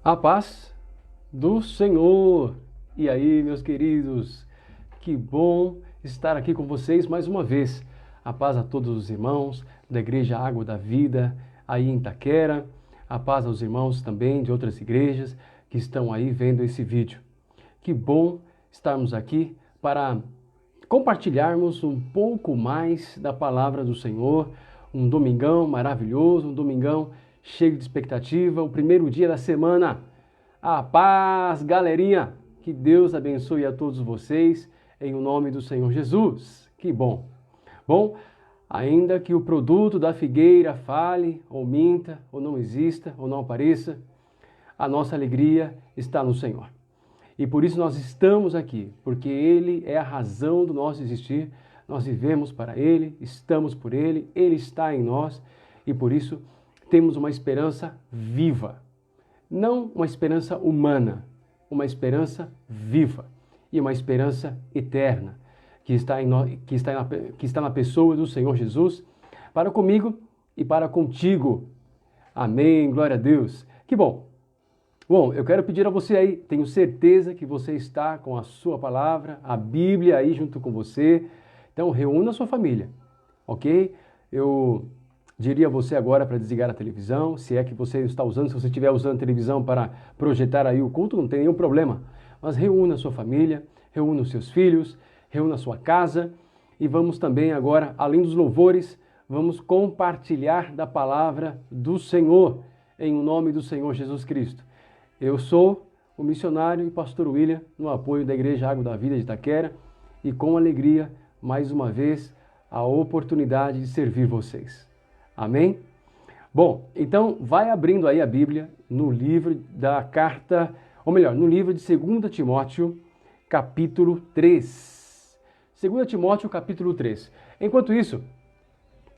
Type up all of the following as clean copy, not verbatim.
A paz do Senhor. E aí, meus queridos, que bom estar aqui com vocês mais uma vez. A paz a todos os irmãos da Igreja Água da Vida, aí em Itaquera. A paz aos irmãos também de outras igrejas que estão aí vendo esse vídeo. Que bom estarmos aqui para compartilharmos um pouco mais da palavra do Senhor. Um domingão maravilhoso, um domingão cheio de expectativa, o primeiro dia da semana. A paz, galerinha! Que Deus abençoe a todos vocês, em o nome do Senhor Jesus. Que bom! Bom, ainda que o produto da figueira fale, ou minta, ou não exista, ou não apareça, a nossa alegria está no Senhor. E por isso nós estamos aqui, porque Ele é a razão do nosso existir. Nós vivemos para Ele, estamos por Ele, Ele está em nós, e por isso temos uma esperança viva. Não uma esperança humana, uma esperança viva e uma esperança eterna, que está na pessoa do Senhor Jesus, para comigo e para contigo. Amém, glória a Deus. Que bom! Bom, eu quero pedir a você aí, tenho certeza que você está com a sua palavra, a Bíblia aí junto com você. Então, reúna a sua família, ok? Eu diria a você agora para desligar a televisão, se é que você está usando, se você estiver usando a televisão para projetar aí o culto, não tem nenhum problema. Mas reúna a sua família, reúna os seus filhos, reúna a sua casa e vamos também agora, além dos louvores, vamos compartilhar da palavra do Senhor, em nome do Senhor Jesus Cristo. Eu sou o missionário e pastor William, no apoio da Igreja Água da Vida de Itaquera, e com alegria, mais uma vez, a oportunidade de servir vocês. Amém? Bom, então vai abrindo aí a Bíblia no livro da carta, ou melhor, no livro de 2 Timóteo, capítulo 3. 2 Timóteo, capítulo 3. Enquanto isso,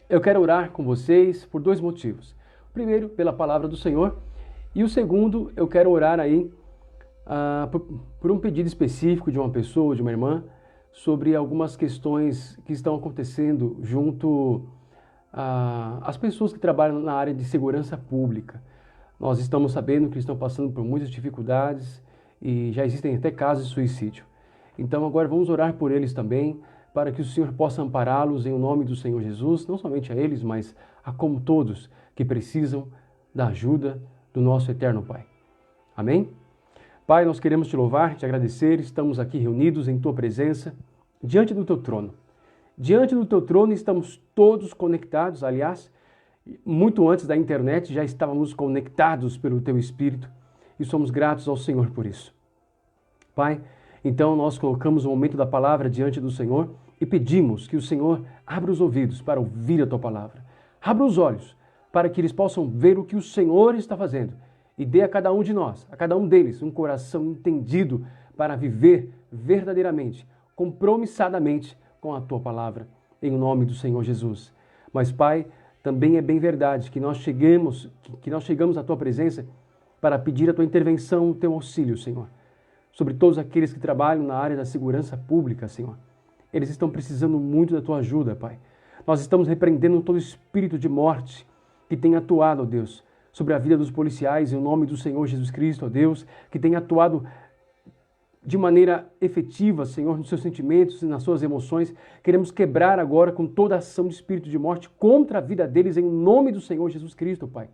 eu quero orar com vocês por dois motivos. O primeiro, pela palavra do Senhor, e o segundo, eu quero orar aí por um pedido específico de uma pessoa, de uma irmã, sobre algumas questões que estão acontecendo junto às pessoas que trabalham na área de segurança pública. Nós estamos sabendo que estão passando por muitas dificuldades e já existem até casos de suicídio. Então agora vamos orar por eles também, para que o Senhor possa ampará-los em nome do Senhor Jesus, não somente a eles, mas a como todos que precisam da ajuda do nosso eterno Pai. Amém? Pai, nós queremos te louvar, te agradecer, estamos aqui reunidos em tua presença, diante do teu trono. Diante do teu trono estamos todos conectados, aliás, muito antes da internet já estávamos conectados pelo teu Espírito e somos gratos ao Senhor por isso. Pai, então nós colocamos o momento da palavra diante do Senhor e pedimos que o Senhor abra os ouvidos para ouvir a tua palavra. Abra os olhos para que eles possam ver o que o Senhor está fazendo e dê a cada um de nós, a cada um deles, um coração entendido para viver verdadeiramente, compromissadamente com a tua palavra, em nome do Senhor Jesus. Mas, Pai, também é bem verdade que nós chegamos à tua presença para pedir a tua intervenção, o teu auxílio, Senhor, sobre todos aqueles que trabalham na área da segurança pública, Senhor. Eles estão precisando muito da tua ajuda, Pai. Nós estamos repreendendo todo espírito de morte que tem atuado, ó Deus, sobre a vida dos policiais, em nome do Senhor Jesus Cristo, ó Deus, que tem atuado de maneira efetiva, Senhor, nos seus sentimentos e nas suas emoções. Queremos quebrar agora com toda a ação de espírito de morte contra a vida deles, em nome do Senhor Jesus Cristo, Pai.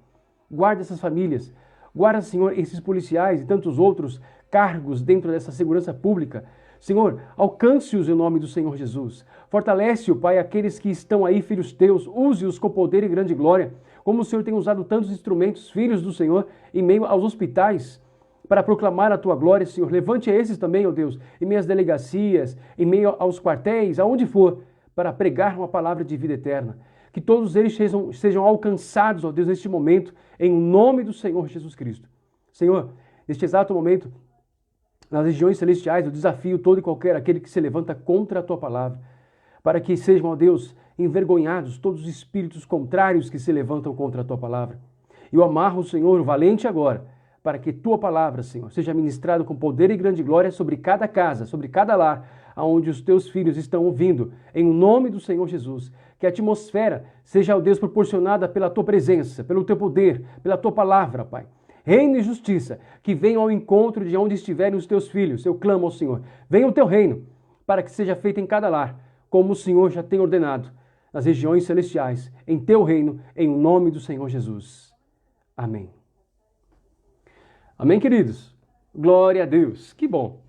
Guarda essas famílias, guarda, Senhor, esses policiais e tantos outros cargos dentro dessa segurança pública. Senhor, alcance-os em nome do Senhor Jesus. Fortalece-o, Pai, aqueles que estão aí, filhos teus, use-os com poder e grande glória, como o Senhor tem usado tantos instrumentos, filhos do Senhor, em meio aos hospitais, para proclamar a tua glória, Senhor. Levante esses também, ó Deus, em meio às delegacias, em meio aos quartéis, aonde for, para pregar uma palavra de vida eterna. Que todos eles sejam alcançados, ó Deus, neste momento, em nome do Senhor Jesus Cristo. Senhor, neste exato momento, nas regiões celestiais, eu desafio todo e qualquer aquele que se levanta contra a tua palavra, para que sejam, ó Deus, envergonhados todos os espíritos contrários que se levantam contra a tua palavra. Eu amarro, Senhor, o valente agora, para que tua palavra, Senhor, seja ministrada com poder e grande glória sobre cada casa, sobre cada lar, aonde os teus filhos estão ouvindo, em nome do Senhor Jesus. Que a atmosfera seja, ó Deus, proporcionada pela tua presença, pelo teu poder, pela tua palavra, Pai. reino e justiça, que venham ao encontro de onde estiverem os teus filhos. Eu clamo ao Senhor. Venha o teu reino, para que seja feito em cada lar, como o Senhor já tem ordenado, nas regiões celestiais, em teu reino, em nome do Senhor Jesus. Amém. Amém, queridos? Glória a Deus. Que bom.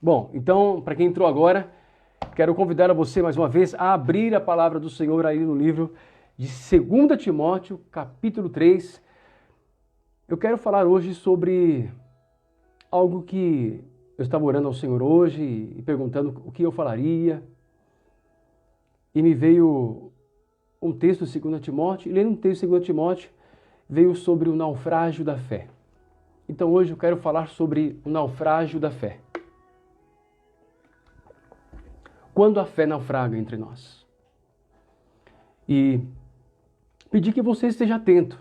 Bom, então, para quem entrou agora, quero convidar a você mais uma vez a abrir a palavra do Senhor aí no livro de 2 Timóteo, capítulo 3. Eu quero falar hoje sobre algo que eu estava orando ao Senhor hoje e perguntando o que eu falaria. E me veio um texto de 2 Timóteo, e lendo um texto de 2 Timóteo, veio sobre o naufrágio da fé. Então hoje eu quero falar sobre o naufrágio da fé. Quando a fé naufraga entre nós. E pedir que você esteja atento.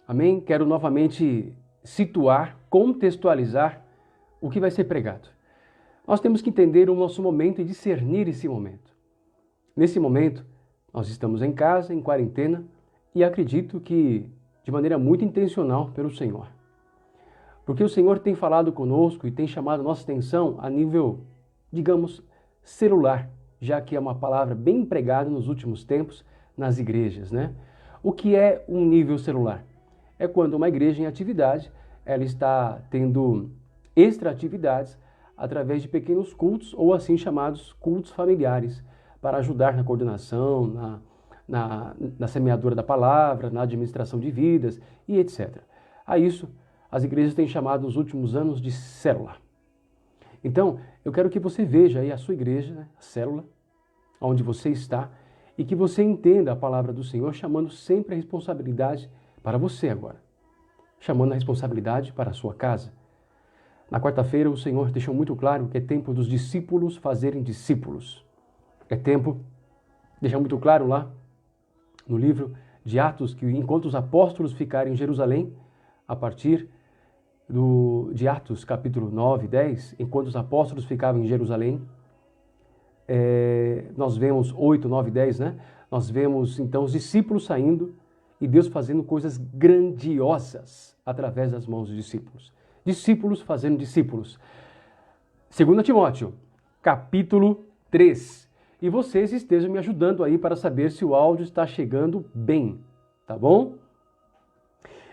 Amém? Quero novamente situar, contextualizar o que vai ser pregado. Nós temos que entender o nosso momento e discernir esse momento. Nesse momento, nós estamos em casa, em quarentena, e acredito que de maneira muito intencional pelo Senhor. Porque o Senhor tem falado conosco e tem chamado a nossa atenção a nível, digamos, celular, já que é uma palavra bem empregada nos últimos tempos nas igrejas, né? O que é um nível celular? É quando uma igreja em atividade, ela está tendo extra-atividades através de pequenos cultos ou assim chamados cultos familiares, para ajudar na coordenação, na semeadura da palavra, na administração de vidas e etc. A isso, as igrejas têm chamado nos últimos anos de célula. Então, eu quero que você veja aí a sua igreja, né, a célula, onde você está, e que você entenda a palavra do Senhor, chamando sempre a responsabilidade para você agora. Chamando a responsabilidade para a sua casa. Na quarta-feira, o Senhor deixou muito claro que é tempo dos discípulos fazerem discípulos. É tempo, deixa muito claro lá no livro de Atos, que enquanto os apóstolos ficarem em Jerusalém, a partir de Atos, capítulo 9 e 10, enquanto os apóstolos ficavam em Jerusalém, nós vemos 8, 9 e 10, né? Nós vemos então os discípulos saindo e Deus fazendo coisas grandiosas através das mãos dos discípulos. Discípulos fazendo discípulos. 2 Timóteo, capítulo 3. E vocês estejam me ajudando aí para saber se o áudio está chegando bem, tá bom?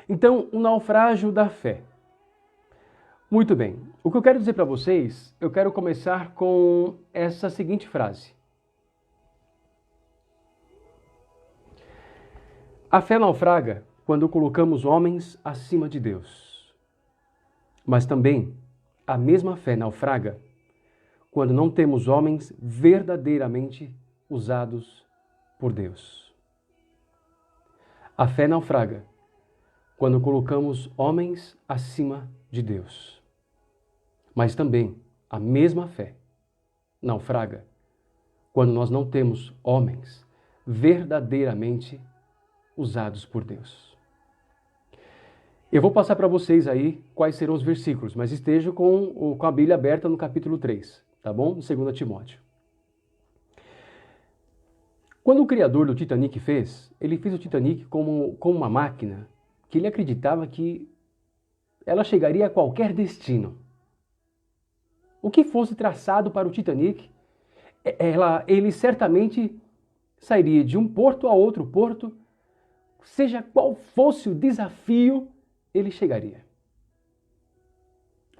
Então, o naufrágio da fé. Muito bem. O que eu quero dizer para vocês, eu quero começar com essa seguinte frase. A fé naufraga quando colocamos homens acima de Deus. Mas também a mesma fé naufraga quando não temos homens verdadeiramente usados por Deus. A fé naufraga quando colocamos homens acima de Deus. Mas também a mesma fé naufraga quando nós não temos homens verdadeiramente usados por Deus. Eu vou passar para vocês aí quais serão os versículos, mas esteja com a Bíblia aberta no capítulo 3. Tá bom? 2 Timóteo. Quando o criador do Titanic ele fez o Titanic como uma máquina que ele acreditava que ela chegaria a qualquer destino. O que fosse traçado para o Titanic, ele certamente sairia de um porto a outro porto, seja qual fosse o desafio, ele chegaria.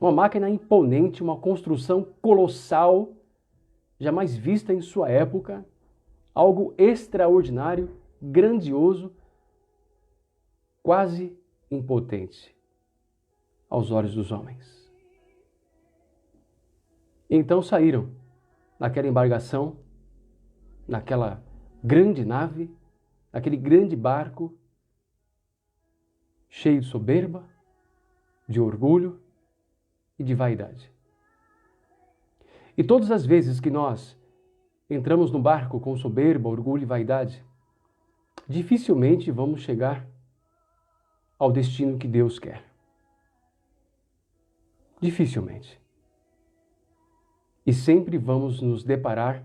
Uma máquina imponente, uma construção colossal, jamais vista em sua época, algo extraordinário, grandioso, quase impotente aos olhos dos homens. Então saíram naquela embarcação, naquela grande nave, naquele grande barco, cheio de soberba, de orgulho e de vaidade. E todas as vezes que nós entramos no barco com soberba, orgulho e vaidade, dificilmente vamos chegar ao destino que Deus quer. Dificilmente. E sempre vamos nos deparar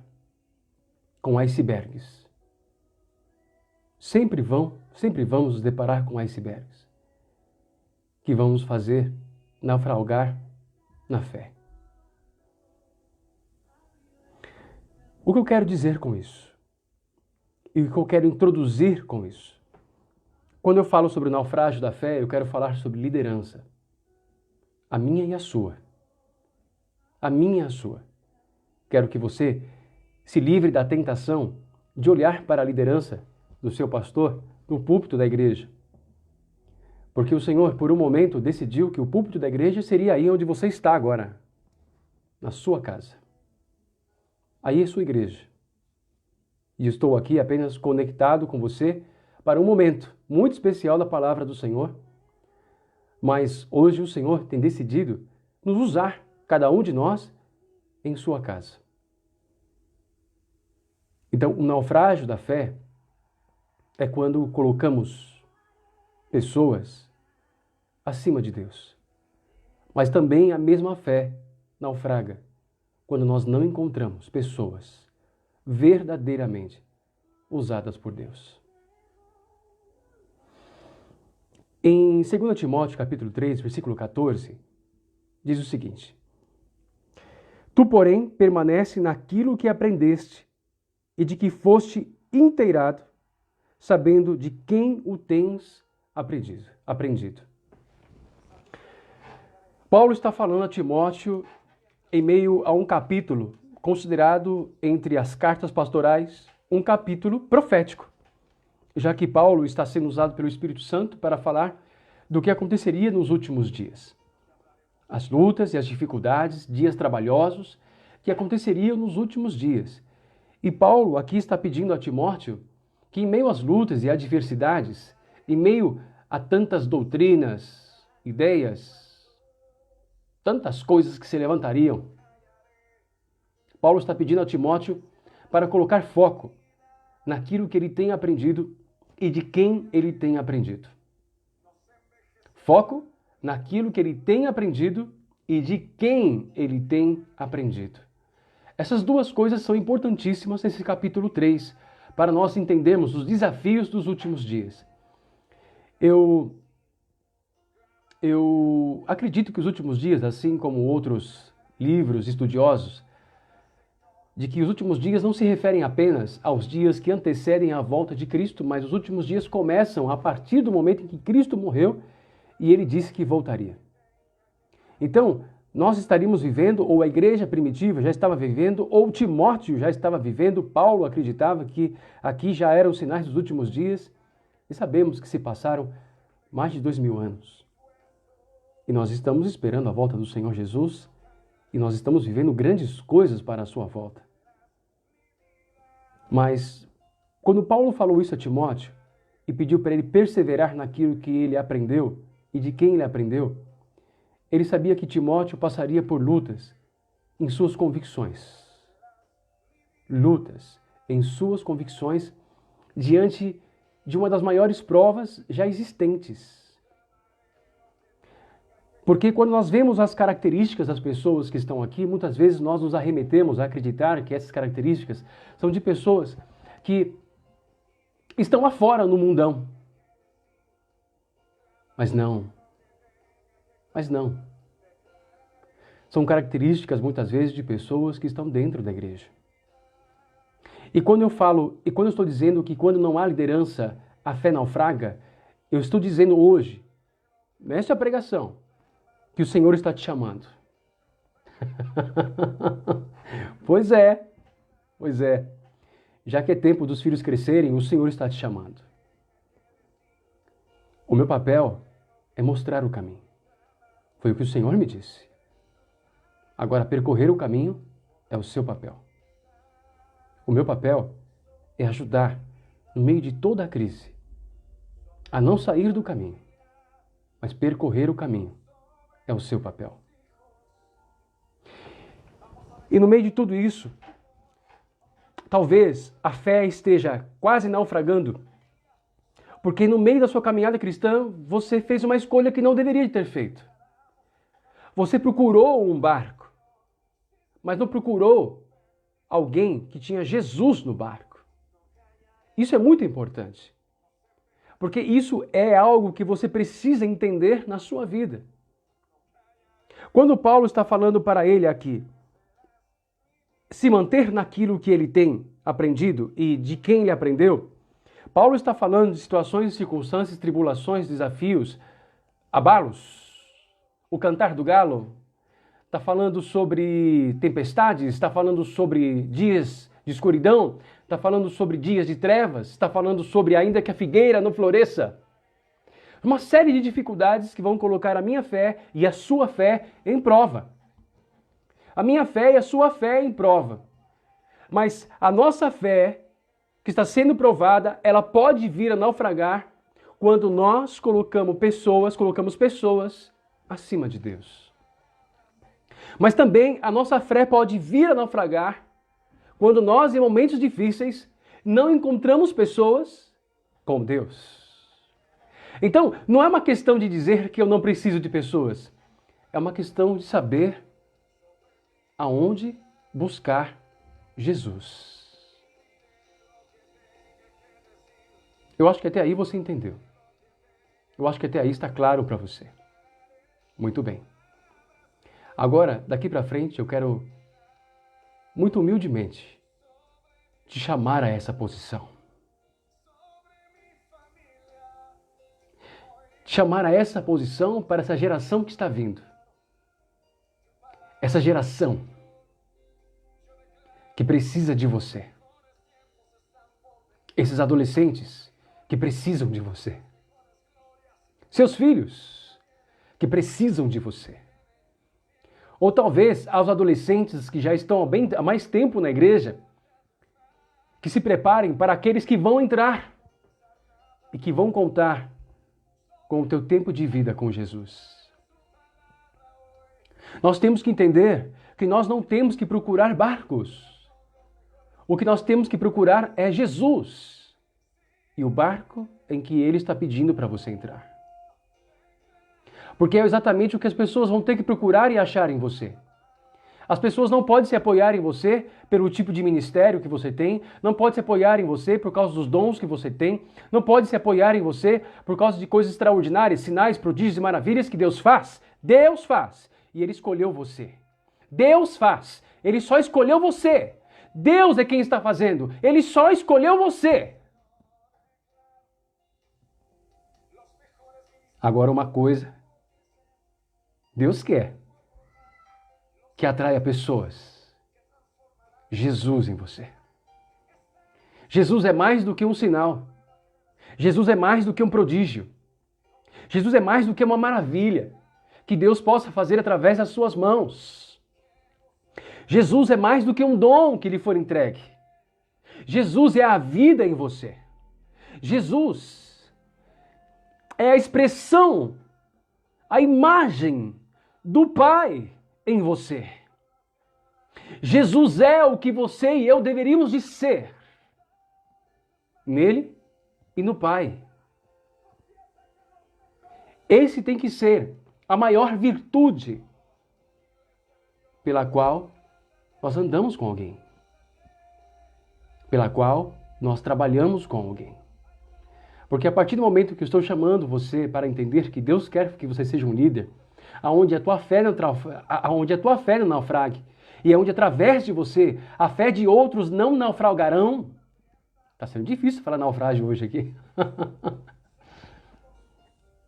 com icebergs. Sempre vamos nos deparar com icebergs. que vão nos fazer naufragar na fé. O que eu quero dizer com isso? E o que eu quero introduzir com isso? Quando eu falo sobre o naufrágio da fé, eu quero falar sobre liderança. A minha e a sua. A minha e a sua. Quero que você se livre da tentação de olhar para a liderança do seu pastor no púlpito da igreja. Porque o Senhor, por um momento, decidiu que o púlpito da igreja seria aí onde você está agora, na sua casa. Aí é sua igreja. E estou aqui apenas conectado com você para um momento muito especial da palavra do Senhor. Mas hoje o Senhor tem decidido nos usar, cada um de nós, em sua casa. Então, o naufrágio da fé é quando colocamos pessoas acima de Deus. Mas também a mesma fé naufraga quando nós não encontramos pessoas verdadeiramente usadas por Deus. Em 2 Timóteo capítulo 3, versículo 14, diz o seguinte: Tu, porém, permanece naquilo que aprendeste e de que foste inteirado, sabendo de quem o tens aprendido. Paulo está falando a Timóteo em meio a um capítulo considerado entre as cartas pastorais um capítulo profético, já que Paulo está sendo usado pelo Espírito Santo para falar do que aconteceria nos últimos dias. As lutas e as dificuldades, dias trabalhosos, que aconteceriam nos últimos dias. E Paulo aqui está pedindo a Timóteo que em meio às lutas e adversidades, em meio a tantas doutrinas, ideias, tantas coisas que se levantariam, Paulo está pedindo a Timóteo para colocar foco naquilo que ele tem aprendido e de quem ele tem aprendido. Foco naquilo que ele tem aprendido e de quem ele tem aprendido. Essas duas coisas são importantíssimas nesse capítulo 3, para nós entendermos os desafios dos últimos dias. Eu acredito que os últimos dias, assim como outros livros estudiosos, de que os últimos dias não se referem apenas aos dias que antecedem a volta de Cristo, mas os últimos dias começam a partir do momento em que Cristo morreu e ele disse que voltaria. Então, nós estaríamos vivendo, ou a igreja primitiva já estava vivendo, ou Timóteo já estava vivendo, Paulo acreditava que aqui já eram os sinais dos últimos dias, e sabemos que se passaram mais de 2000 anos. E nós estamos esperando a volta do Senhor Jesus, e nós estamos vivendo grandes coisas para a sua volta. Mas, quando Paulo falou isso a Timóteo, e pediu para ele perseverar naquilo que ele aprendeu, e de quem ele aprendeu, ele sabia que Timóteo passaria por lutas em suas convicções. Lutas em suas convicções diante de uma das maiores provas já existentes. Porque quando nós vemos as características das pessoas que estão aqui, muitas vezes nós nos arremetemos a acreditar que essas características são de pessoas que estão lá fora no mundão. Mas não. São características, muitas vezes, de pessoas que estão dentro da igreja. E quando eu estou dizendo que quando não há liderança, a fé naufraga, eu estou dizendo hoje, nesta pregação, que o Senhor está te chamando. Pois é. Já que é tempo dos filhos crescerem, o Senhor está te chamando. O meu papel é mostrar o caminho. Foi o que o Senhor me disse. Agora, percorrer o caminho é o seu papel. O meu papel é ajudar, no meio de toda a crise, a não sair do caminho, mas percorrer o caminho é o seu papel. E no meio de tudo isso, talvez a fé esteja quase naufragando, porque no meio da sua caminhada cristã, você fez uma escolha que não deveria ter feito. Você procurou um barco, mas não procurou alguém que tinha Jesus no barco. Isso é muito importante. Porque isso é algo que você precisa entender na sua vida. Quando Paulo está falando para ele aqui, se manter naquilo que ele tem aprendido e de quem ele aprendeu, Paulo está falando de situações, circunstâncias, tribulações, desafios, abalos, o cantar do galo, está falando sobre tempestades, está falando sobre dias de escuridão, está falando sobre dias de trevas, está falando sobre ainda que a figueira não floresça. Uma série de dificuldades que vão colocar a minha fé e a sua fé em prova. A minha fé e a sua fé em prova. Mas a nossa fé, que está sendo provada, ela pode vir a naufragar quando nós colocamos pessoas acima de Deus. Mas também a nossa fé pode vir a naufragar quando nós, em momentos difíceis, não encontramos pessoas como Deus. Então, não é uma questão de dizer que eu não preciso de pessoas. É uma questão de saber aonde buscar Jesus. Eu acho que até aí você entendeu. Eu acho que até aí está claro para você. Muito bem. Agora, daqui para frente, eu quero, muito humildemente, te chamar a essa posição. Chamar a essa posição para essa geração que está vindo. Essa geração que precisa de você. Esses adolescentes que precisam de você. Seus filhos que precisam de você. Ou talvez aos adolescentes que já estão há mais tempo na igreja, que se preparem para aqueles que vão entrar e que vão contar com o teu tempo de vida com Jesus. Nós temos que entender que nós não temos que procurar barcos. O que nós temos que procurar é Jesus e o barco em que Ele está pedindo para você entrar. Porque é exatamente o que as pessoas vão ter que procurar e achar em você. As pessoas não podem se apoiar em você pelo tipo de ministério que você tem, não podem se apoiar em você por causa dos dons que você tem, não podem se apoiar em você por causa de coisas extraordinárias, sinais, prodígios e maravilhas que Deus faz. Deus faz. E Ele escolheu você. Deus faz. Ele só escolheu você. Deus é quem está fazendo. Ele só escolheu você. Agora uma coisa. Deus quer que atraia pessoas. Jesus em você. Jesus é mais do que um sinal. Jesus é mais do que um prodígio. Jesus é mais do que uma maravilha que Deus possa fazer através das suas mãos. Jesus é mais do que um dom que lhe for entregue. Jesus é a vida em você. Jesus é a expressão, a imagem do Pai em você. Jesus é o que você e eu deveríamos de ser. Nele e no Pai. Esse tem que ser a maior virtude pela qual nós andamos com alguém. Pela qual nós trabalhamos com alguém. Porque a partir do momento que eu estou chamando você para entender que Deus quer que você seja um líder, aonde a tua fé não naufrague, e aonde através de você a fé de outros não naufragarão. Está sendo difícil falar naufrágio hoje aqui.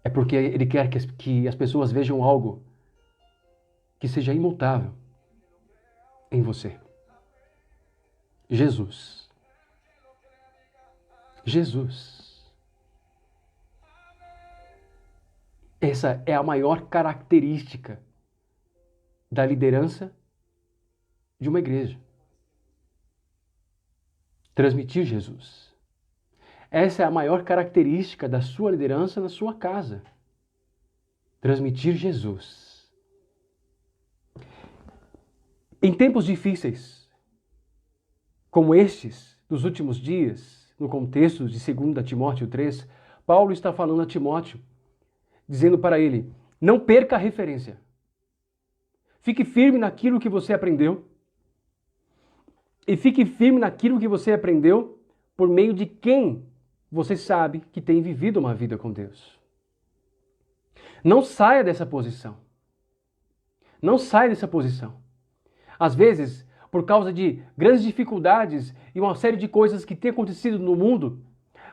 É porque Ele quer que as pessoas vejam algo que seja imutável em você. Jesus. Jesus. Essa é a maior característica da liderança de uma igreja. Transmitir Jesus. Essa é a maior característica da sua liderança na sua casa. Transmitir Jesus. Em tempos difíceis, como estes dos últimos dias, no contexto de 2 Timóteo 3, Paulo está falando a Timóteo, dizendo para ele, não perca a referência. Fique firme naquilo que você aprendeu. E fique firme naquilo que você aprendeu por meio de quem você sabe que tem vivido uma vida com Deus. Não saia dessa posição. Não saia dessa posição. Às vezes, por causa de grandes dificuldades e uma série de coisas que tem acontecido no mundo,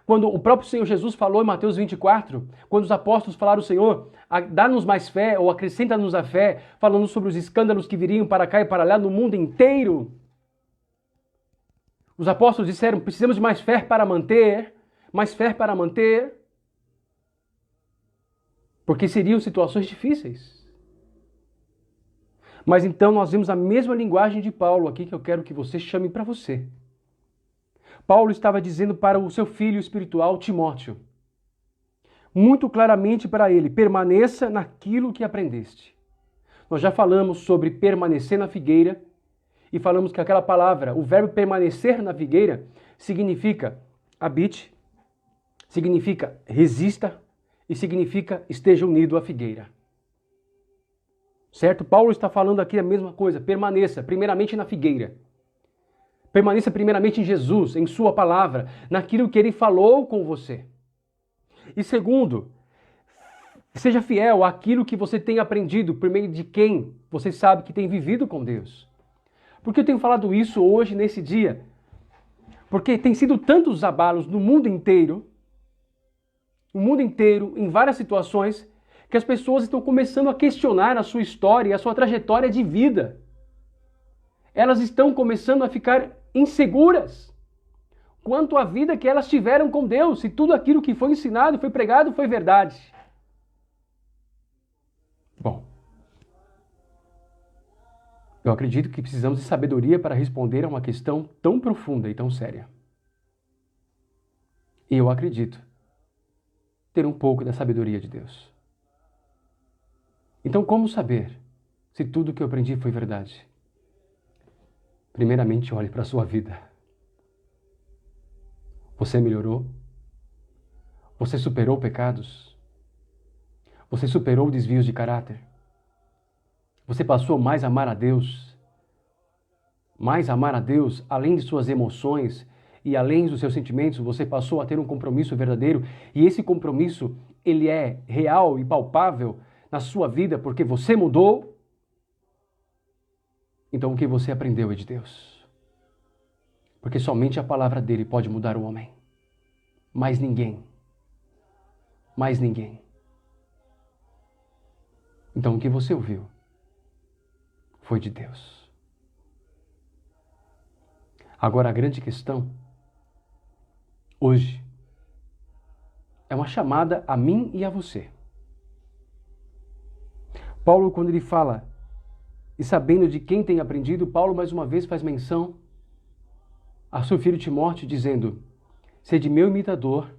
quando o próprio Senhor Jesus falou em Mateus 24, quando os apóstolos falaram, Senhor, dá-nos mais fé ou acrescenta-nos a fé, falando sobre os escândalos que viriam para cá e para lá no mundo inteiro. Os apóstolos disseram, precisamos de mais fé para manter, porque seriam situações difíceis. Mas então nós vemos a mesma linguagem de Paulo aqui que eu quero que você chame para você. Paulo estava dizendo para o seu filho espiritual, Timóteo, muito claramente para ele, permaneça naquilo que aprendeste. Nós já falamos sobre permanecer na figueira e falamos que aquela palavra, o verbo permanecer na figueira, significa habite, significa resista e significa esteja unido à figueira. Certo? Paulo está falando aqui a mesma coisa, permaneça primeiramente na figueira. Permaneça primeiramente em Jesus, em sua palavra, naquilo que ele falou com você. E segundo, seja fiel àquilo que você tem aprendido por meio de quem você sabe que tem vivido com Deus. Por que eu tenho falado isso hoje, nesse dia? Porque tem sido tantos abalos no mundo inteiro, em várias situações, que as pessoas estão começando a questionar a sua história e a sua trajetória de vida. Elas estão começando a ficar inseguras quanto à vida que elas tiveram com Deus, se tudo aquilo que foi ensinado, foi pregado, foi verdade. Bom, eu acredito que precisamos de sabedoria para responder a uma questão tão profunda e tão séria. E eu acredito ter um pouco da sabedoria de Deus. Então, como saber se tudo que eu aprendi foi verdade? Primeiramente, olhe para a sua vida. Você melhorou? Você superou pecados? Você superou desvios de caráter? Você passou a mais amar a Deus? Mais amar a Deus, além de suas emoções e além dos seus sentimentos, você passou a ter um compromisso verdadeiro. E esse compromisso, ele é real e palpável na sua vida porque você mudou. Então o que você aprendeu é de Deus. Porque somente a palavra dele pode mudar o homem. Mais ninguém. Mais ninguém. Então o que você ouviu foi de Deus. Agora a grande questão hoje é uma chamada a mim e a você. Paulo, quando ele fala, e sabendo de quem tem aprendido, Paulo mais uma vez faz menção a seu filho Timóteo, dizendo, sede meu imitador,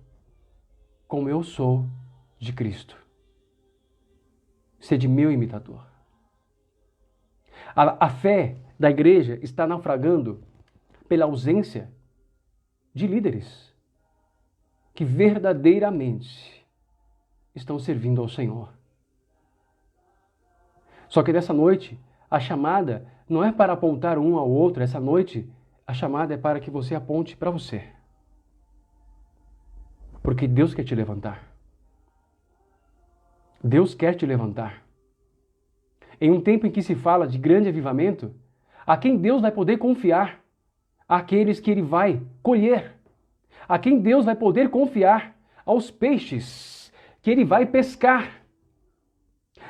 como eu sou de Cristo. Sede meu imitador. A fé da igreja está naufragando pela ausência de líderes que verdadeiramente estão servindo ao Senhor. Só que nessa noite, a chamada não é para apontar um ao outro. Essa noite, a chamada é para que você aponte para você. Porque Deus quer te levantar. Deus quer te levantar. Em um tempo em que se fala de grande avivamento, a quem Deus vai poder confiar? Aqueles que Ele vai colher. A quem Deus vai poder confiar? Aos peixes que Ele vai pescar.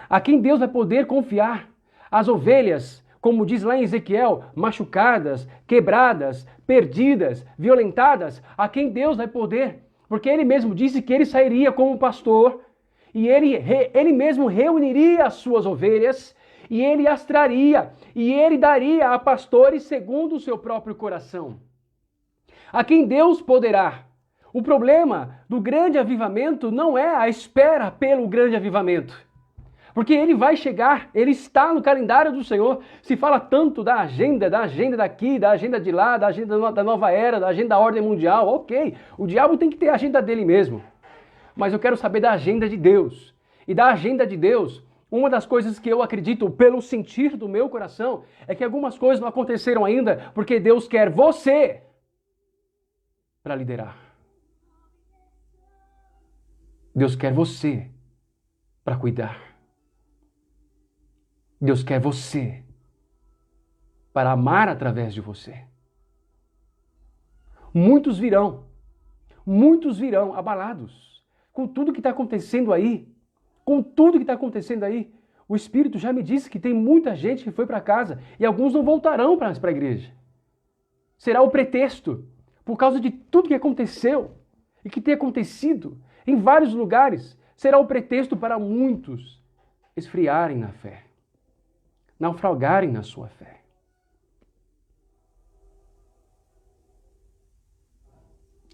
A quem Deus vai poder confiar? As ovelhas, como diz lá em Ezequiel, machucadas, quebradas, perdidas, violentadas. A quem Deus vai poder? Porque Ele mesmo disse que Ele sairia como pastor e Ele mesmo reuniria as suas ovelhas e Ele as traria e Ele daria a pastores segundo o seu próprio coração. A quem Deus poderá? O problema do grande avivamento não é a espera pelo grande avivamento. Porque ele vai chegar, ele está no calendário do Senhor. Se fala tanto da agenda daqui, da agenda de lá, da agenda da nova era, da agenda da ordem mundial. Ok, o diabo tem que ter a agenda dele mesmo. Mas eu quero saber da agenda de Deus. E da agenda de Deus, uma das coisas que eu acredito pelo sentir do meu coração é que algumas coisas não aconteceram ainda porque Deus quer você para liderar. Deus quer você para cuidar. Deus quer você para amar através de você. Muitos virão abalados com tudo que está acontecendo aí. Com tudo que está acontecendo aí. O Espírito já me disse que tem muita gente que foi para casa e alguns não voltarão para a igreja. Será o pretexto, por causa de tudo que aconteceu e que tem acontecido em vários lugares, será o pretexto para muitos esfriarem na fé, naufragarem na sua fé.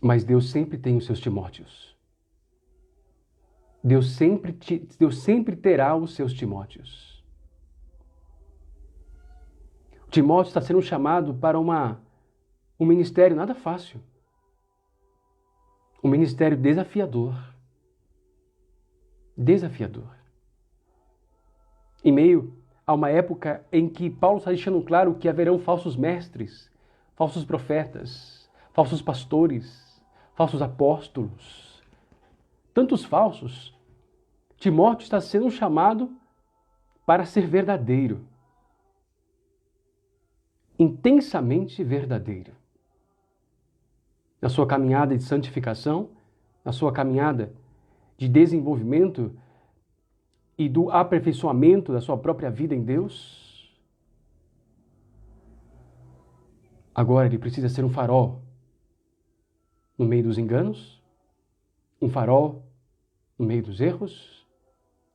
Mas Deus sempre tem os seus Timóteos. Deus sempre terá os seus Timóteos. O Timóteo está sendo chamado para um ministério nada fácil. Um ministério desafiador. Desafiador. Em meio a uma época em que Paulo está deixando claro que haverão falsos mestres, falsos profetas, falsos pastores, falsos apóstolos, tantos falsos, Timóteo está sendo chamado para ser verdadeiro. Intensamente verdadeiro. Na sua caminhada de santificação, na sua caminhada de desenvolvimento e do aperfeiçoamento da sua própria vida em Deus, agora ele precisa ser um farol no meio dos enganos, um farol no meio dos erros,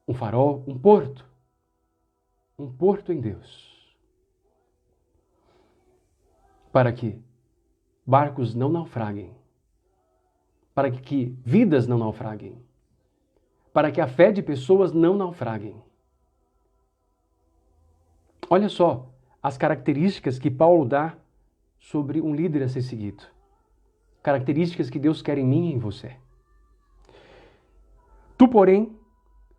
um farol, um porto em Deus, para que barcos não naufraguem, para que vidas não naufraguem, para que a fé de pessoas não naufraguem. Olha só as características que Paulo dá sobre um líder a ser seguido. Características que Deus quer em mim e em você. Tu, porém,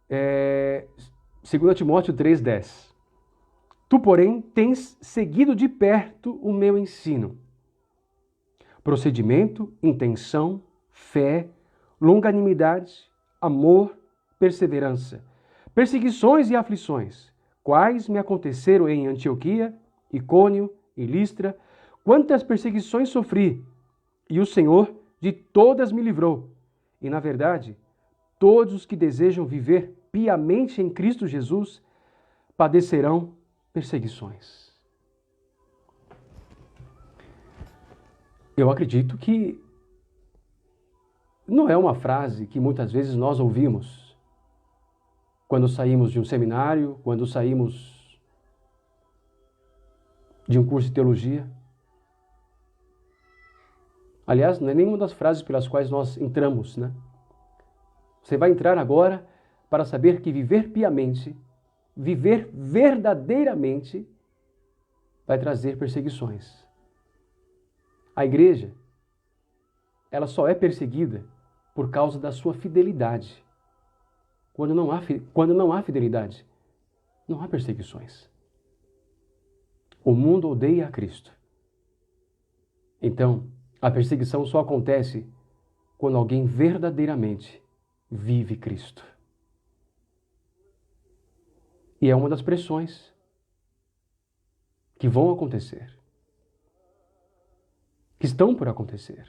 2 Timóteo 3,10. Tu, porém, tens seguido de perto o meu ensino. Procedimento, intenção, fé, longanimidade, amor, perseverança, perseguições e aflições, quais me aconteceram em Antioquia, Icônio e Listra, quantas perseguições sofri, e o Senhor de todas me livrou. E, na verdade, todos os que desejam viver piamente em Cristo Jesus padecerão perseguições. Eu acredito que não é uma frase que muitas vezes nós ouvimos quando saímos de um seminário, quando saímos de um curso de teologia. Aliás, não é nenhuma das frases pelas quais nós entramos, né? Você vai entrar agora para saber que viver piamente, viver verdadeiramente, vai trazer perseguições. A igreja, ela só é perseguida por causa da sua fidelidade. Quando não há fidelidade, não há perseguições. O mundo odeia a Cristo. Então, a perseguição só acontece quando alguém verdadeiramente vive Cristo. E é uma das pressões que vão acontecer, que estão por acontecer.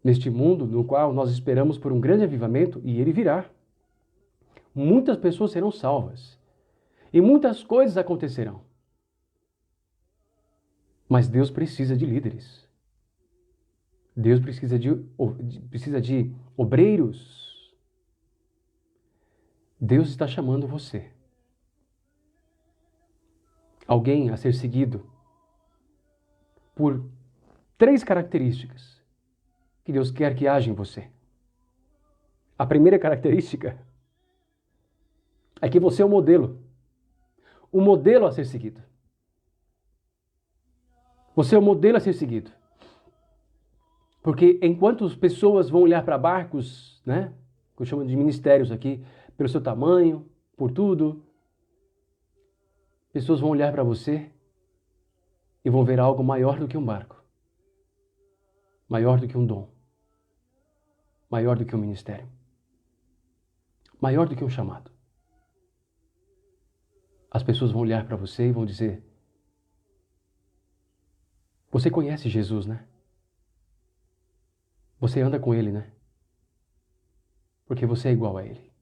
Neste mundo no qual nós esperamos por um grande avivamento, e ele virá. Muitas pessoas serão salvas. E muitas coisas acontecerão. Mas Deus precisa de líderes. Deus precisa de obreiros. Deus está chamando você. Alguém a ser seguido por 3 características que Deus quer que haja em você. A primeira característica é que você é o modelo. O modelo a ser seguido. Você é o modelo a ser seguido. Porque enquanto as pessoas vão olhar para barcos, né, que eu chamo de ministérios aqui, pelo seu tamanho, por tudo, pessoas vão olhar para você e vão ver algo maior do que um barco. Maior do que um dom. Maior do que um ministério. maior do que um chamado. As pessoas vão olhar para você e vão dizer: você conhece Jesus, né? Você anda com Ele, né? Porque você é igual a Ele.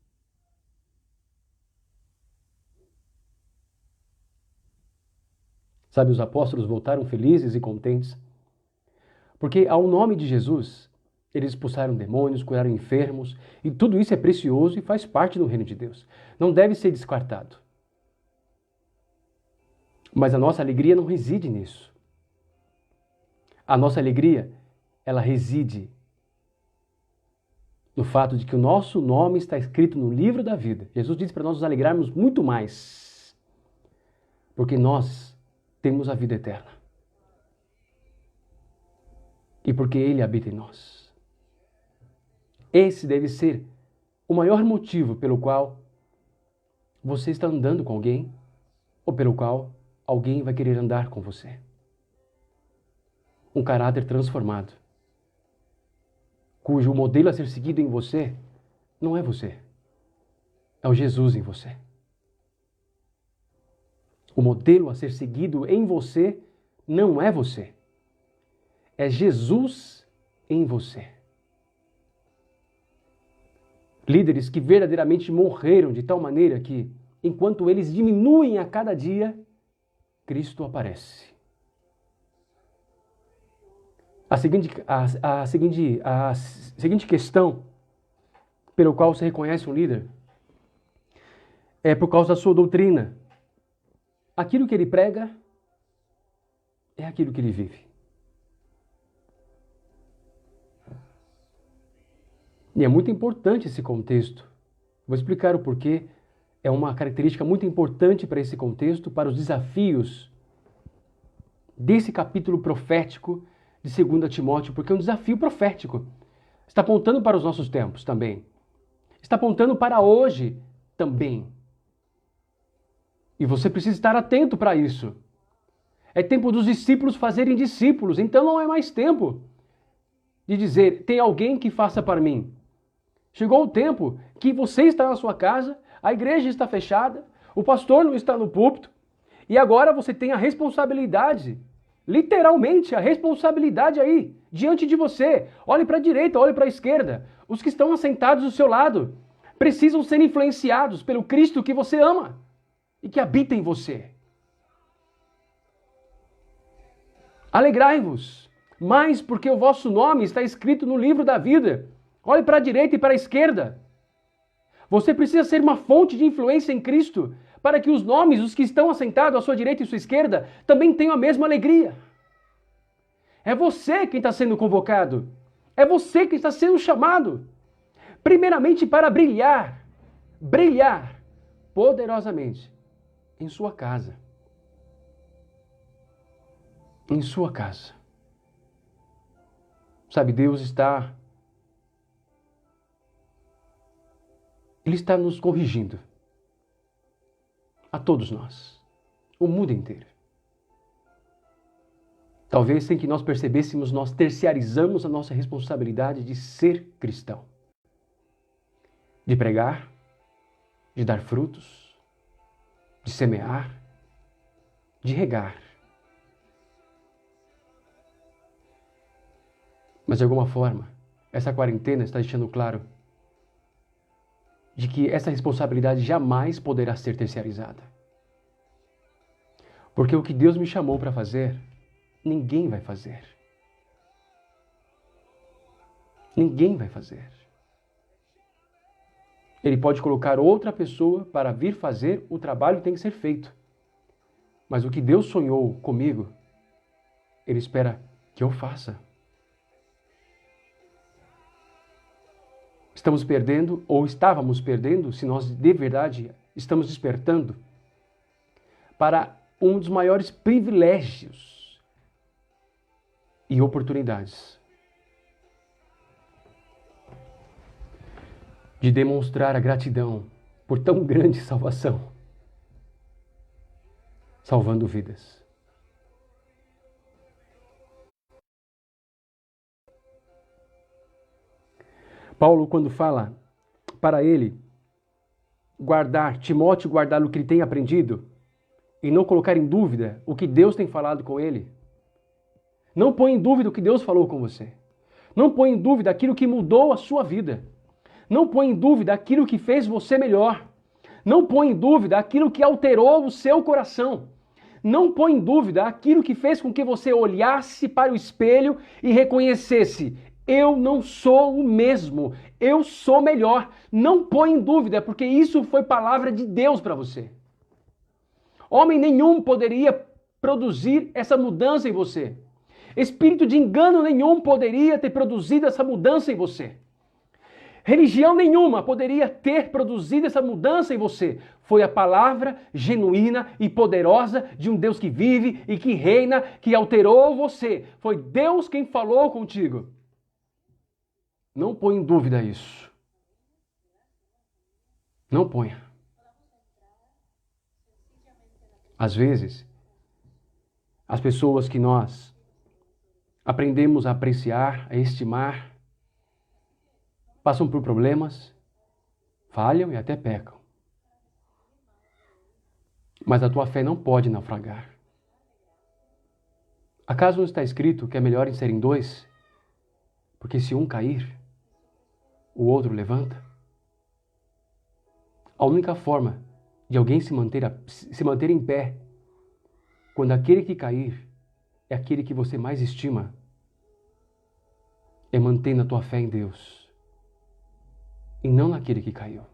Sabe, os apóstolos voltaram felizes e contentes, porque ao nome de Jesus, eles expulsaram demônios, curaram enfermos, e tudo isso é precioso e faz parte do reino de Deus. Não deve ser descartado. Mas a nossa alegria não reside nisso. A nossa alegria, ela reside no fato de que o nosso nome está escrito no livro da vida. Jesus disse para nós nos alegrarmos muito mais, porque nós temos a vida eterna. E porque Ele habita em nós. Esse deve ser o maior motivo pelo qual você está andando com alguém, ou pelo qual alguém vai querer andar com você. Um caráter transformado, cujo modelo a ser seguido em você não é você, é o Jesus em você. O modelo a ser seguido em você não é você, é Jesus em você. Líderes que verdadeiramente morreram de tal maneira que, enquanto eles diminuem a cada dia, Cristo aparece. A seguinte questão pelo qual você reconhece um líder é por causa da sua doutrina. Aquilo que ele prega é aquilo que ele vive. E é muito importante esse contexto. Vou explicar o porquê. É uma característica muito importante para esse contexto, para os desafios desse capítulo profético de 2 Timóteo, porque é um desafio profético. Está apontando para os nossos tempos também. Está apontando para hoje também. E você precisa estar atento para isso. É tempo dos discípulos fazerem discípulos, então não é mais tempo de dizer, tem alguém que faça para mim. Chegou o tempo que você está na sua casa, a igreja está fechada, o pastor não está no púlpito, e agora você tem a responsabilidade, literalmente a responsabilidade aí, diante de você. Olhe para a direita, olhe para a esquerda. Os que estão assentados do seu lado precisam ser influenciados pelo Cristo que você ama e que habita em você. Alegrai-vos, mais porque o vosso nome está escrito no livro da vida. Olhe para a direita e para a esquerda. Você precisa ser uma fonte de influência em Cristo para que os nomes, os que estão assentados à sua direita e à sua esquerda, também tenham a mesma alegria. É você quem está sendo convocado. É você que está sendo chamado. Primeiramente para brilhar poderosamente em sua casa. Em sua casa. Sabe, Ele está nos corrigindo. A todos nós. O mundo inteiro. Talvez sem que nós percebêssemos, nós terciarizamos a nossa responsabilidade de ser cristão. De pregar, de dar frutos, de semear, de regar. Mas de alguma forma, essa quarentena está deixando claro de que essa responsabilidade jamais poderá ser terciarizada. Porque o que Deus me chamou para fazer, ninguém vai fazer. Ninguém vai fazer. Ele pode colocar outra pessoa para vir fazer o trabalho que tem que ser feito. Mas o que Deus sonhou comigo, Ele espera que eu faça. Estamos perdendo, ou estávamos perdendo, se nós de verdade estamos despertando, para um dos maiores privilégios e oportunidades de demonstrar a gratidão por tão grande salvação, salvando vidas. Paulo, quando fala para ele Timóteo guardar o que ele tem aprendido e não colocar em dúvida o que Deus tem falado com ele. Não põe em dúvida o que Deus falou com você. Não põe em dúvida aquilo que mudou a sua vida. Não põe em dúvida aquilo que fez você melhor. Não põe em dúvida aquilo que alterou o seu coração. Não põe em dúvida aquilo que fez com que você olhasse para o espelho e reconhecesse: eu não sou o mesmo, eu sou melhor. Não põe em dúvida, porque isso foi palavra de Deus para você. Homem nenhum poderia produzir essa mudança em você. Espírito de engano nenhum poderia ter produzido essa mudança em você. Religião nenhuma poderia ter produzido essa mudança em você. Foi a palavra genuína e poderosa de um Deus que vive e que reina, que alterou você. Foi Deus quem falou contigo. Não ponha em dúvida isso. Não ponha. Às vezes, as pessoas que nós aprendemos a apreciar, a estimar, passam por problemas, falham e até pecam. Mas a tua fé não pode naufragar. Acaso não está escrito que é melhor em serem dois? Porque se um cair, o outro levanta? A única forma de alguém se manter em pé, quando aquele que cair é aquele que você mais estima, é manter a tua fé em Deus. E não naquele que caiu.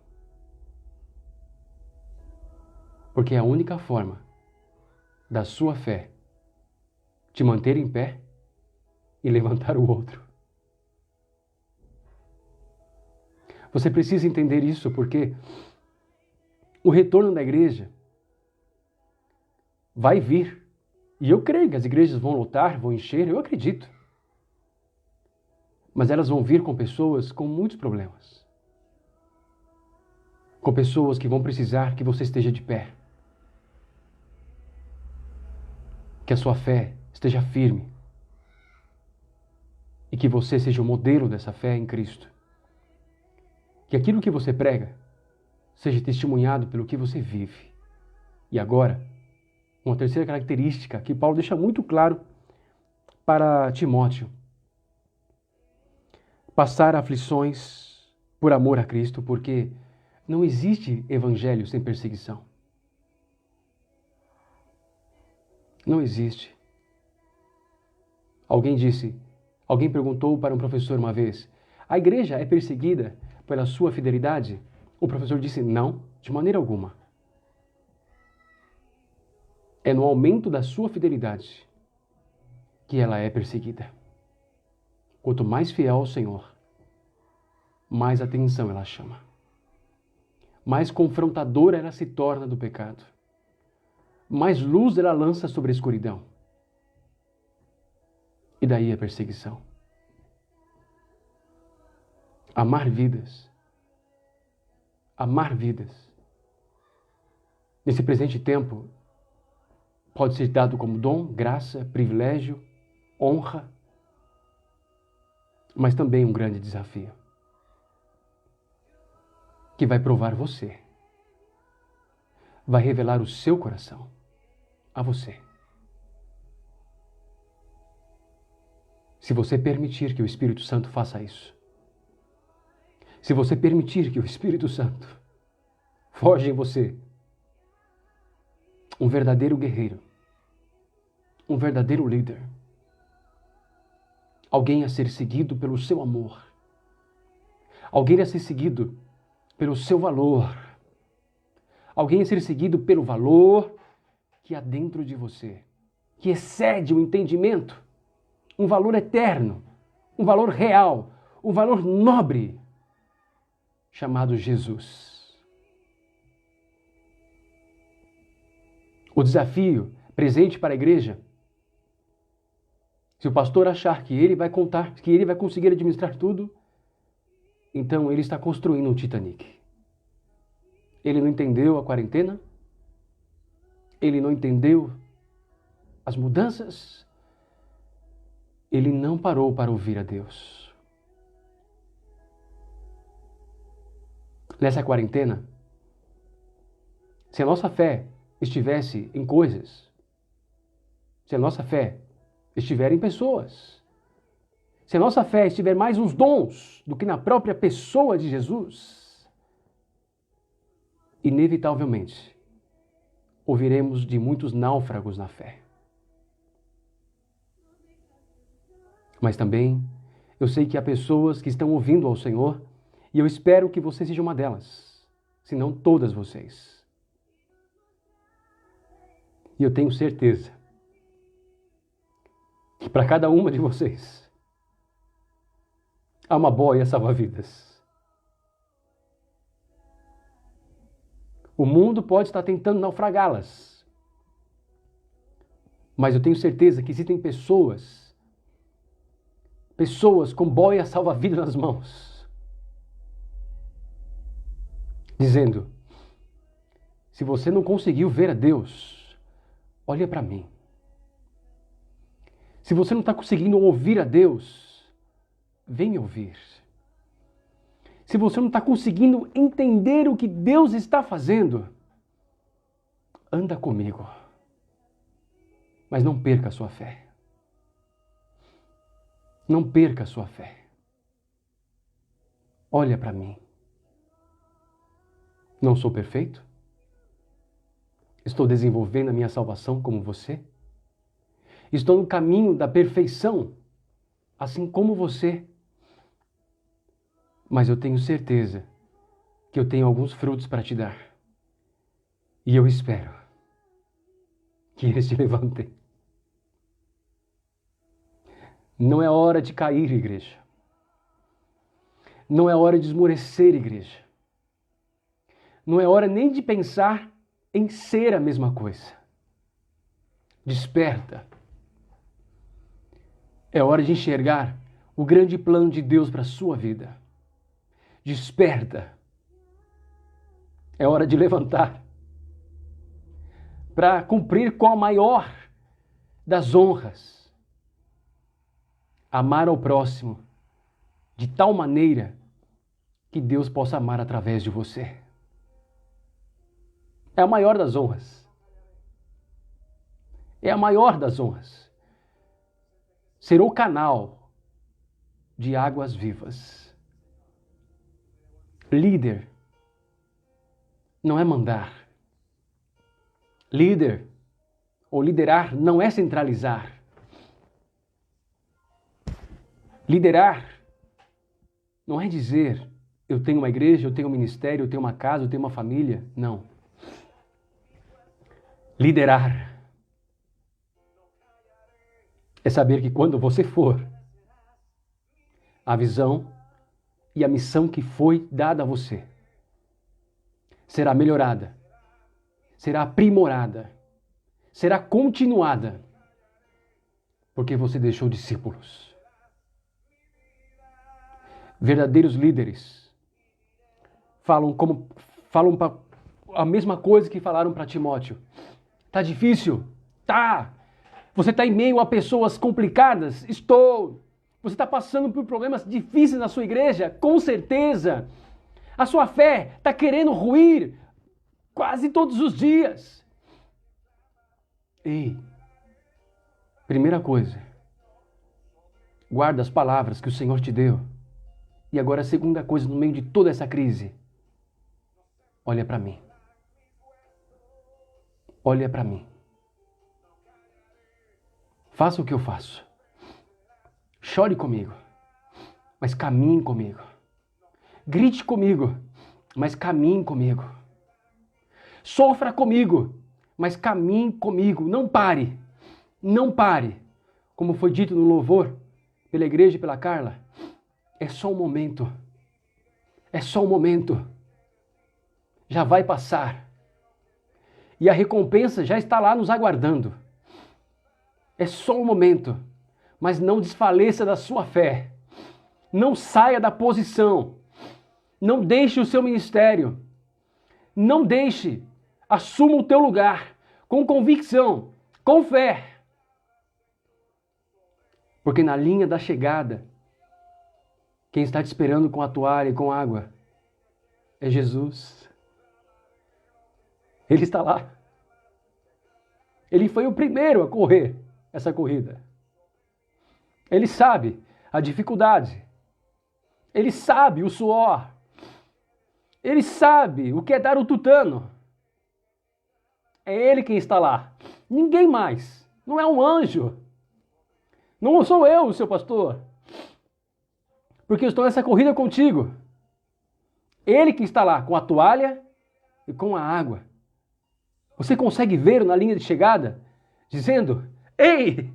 Porque é a única forma da sua fé te manter em pé e levantar o outro. Você precisa entender isso, porque o retorno da igreja vai vir. E eu creio que as igrejas vão lotar, vão encher, eu acredito. Mas elas vão vir com pessoas com muitos problemas. Com pessoas que vão precisar que você esteja de pé. Que a sua fé esteja firme. E que você seja o modelo dessa fé em Cristo. Que aquilo que você prega seja testemunhado pelo que você vive. E agora, uma terceira característica que Paulo deixa muito claro para Timóteo. Passar aflições por amor a Cristo, porque não existe evangelho sem perseguição. Não existe. Alguém perguntou para um professor uma vez: a igreja é perseguida pela sua fidelidade? O professor disse: não, de maneira alguma. É no aumento da sua fidelidade que ela é perseguida. Quanto mais fiel ao Senhor, mais atenção ela chama. Mais confrontadora ela se torna do pecado. Mais luz ela lança sobre a escuridão. E daí a perseguição. Amar vidas. Amar vidas. Nesse presente tempo, pode ser dado como dom, graça, privilégio, honra, mas também um grande desafio. Que vai provar você. Vai revelar o seu coração a você. Se você permitir que o Espírito Santo faça isso. Se você permitir que o Espírito Santo forje em você um verdadeiro guerreiro, um verdadeiro líder, alguém a ser seguido pelo seu amor, alguém a ser seguido pelo seu valor, alguém a ser seguido pelo valor que há dentro de você, que excede o entendimento, um valor eterno, um valor real, um valor nobre, chamado Jesus. O desafio presente para a igreja, se o pastor achar que ele vai contar, que ele vai conseguir administrar tudo, então ele está construindo um Titanic. Ele não entendeu a quarentena, ele não entendeu as mudanças, ele não parou para ouvir a Deus. Nessa quarentena, Se a nossa fé estivesse em coisas, se a nossa fé estiver em pessoas, se a nossa fé estiver mais nos dons do que na própria pessoa de Jesus, inevitavelmente ouviremos de muitos náufragos na fé. Mas também eu sei que há pessoas que estão ouvindo ao Senhor e eu espero que você seja uma delas, se não todas vocês. E eu tenho certeza que para cada uma de vocês há uma boia salva-vidas. O mundo pode estar tentando naufragá-las, mas eu tenho certeza que existem pessoas com boia salva-vidas nas mãos, dizendo: se você não conseguiu ver a Deus, olha para mim. Se você não está conseguindo ouvir a Deus, vem me ouvir. Se você não está conseguindo entender o que Deus está fazendo, anda comigo. Mas não perca a sua fé. Não perca a sua fé. Olha para mim. Não sou perfeito? Estou desenvolvendo a minha salvação como você? Estou no caminho da perfeição, assim como você. Mas eu tenho certeza que eu tenho alguns frutos para te dar. E eu espero que eles te levantem. Não é hora de cair, igreja. Não é hora de esmorecer, igreja. Não é hora nem de pensar em ser a mesma coisa. Desperta. É hora de enxergar o grande plano de Deus para a sua vida. Desperta. É hora de levantar para cumprir com a maior das honras. Amar ao próximo de tal maneira que Deus possa amar através de você. É a maior das honras. É a maior das honras. Ser o canal de águas vivas. Líder não é mandar. Líder ou liderar não é centralizar. Liderar não é dizer eu tenho uma igreja, eu tenho um ministério, eu tenho uma casa, eu tenho uma família. Não. Liderar é saber que quando você for, a visão e a missão que foi dada a você será melhorada, será aprimorada, será continuada, porque você deixou discípulos. Verdadeiros líderes falam a mesma coisa que falaram para Timóteo. Tá difícil? Tá. Você está em meio a pessoas complicadas? Estou. Você está passando por problemas difíceis na sua igreja? Com certeza. A sua fé está querendo ruir quase todos os dias. Ei, primeira coisa, guarda as palavras que o Senhor te deu. E agora a segunda coisa, no meio de toda essa crise, olha para mim. Olha para mim. Faça o que eu faço. Chore comigo, mas caminhe comigo. Grite comigo, mas caminhe comigo. Sofra comigo, mas caminhe comigo. Não pare. Não pare. Como foi dito no louvor pela igreja e pela Carla, é só um momento. É só um momento. Já vai passar. E a recompensa já está lá nos aguardando. É só um momento. Mas não desfaleça da sua fé. Não saia da posição. Não deixe o seu ministério. Não deixe. Assuma o teu lugar. Com convicção. Com fé. Porque na linha da chegada, quem está te esperando com a toalha e com água é Jesus. Ele está lá. Ele foi o primeiro a correr essa corrida. Ele sabe a dificuldade. Ele sabe o suor. Ele sabe o que é dar o tutano. É ele quem está lá. Ninguém mais. Não é um anjo. Não sou eu, o seu pastor. Porque eu estou nessa corrida contigo. Ele que está lá com a toalha e com a água. Você consegue ver na linha de chegada? Dizendo: ei,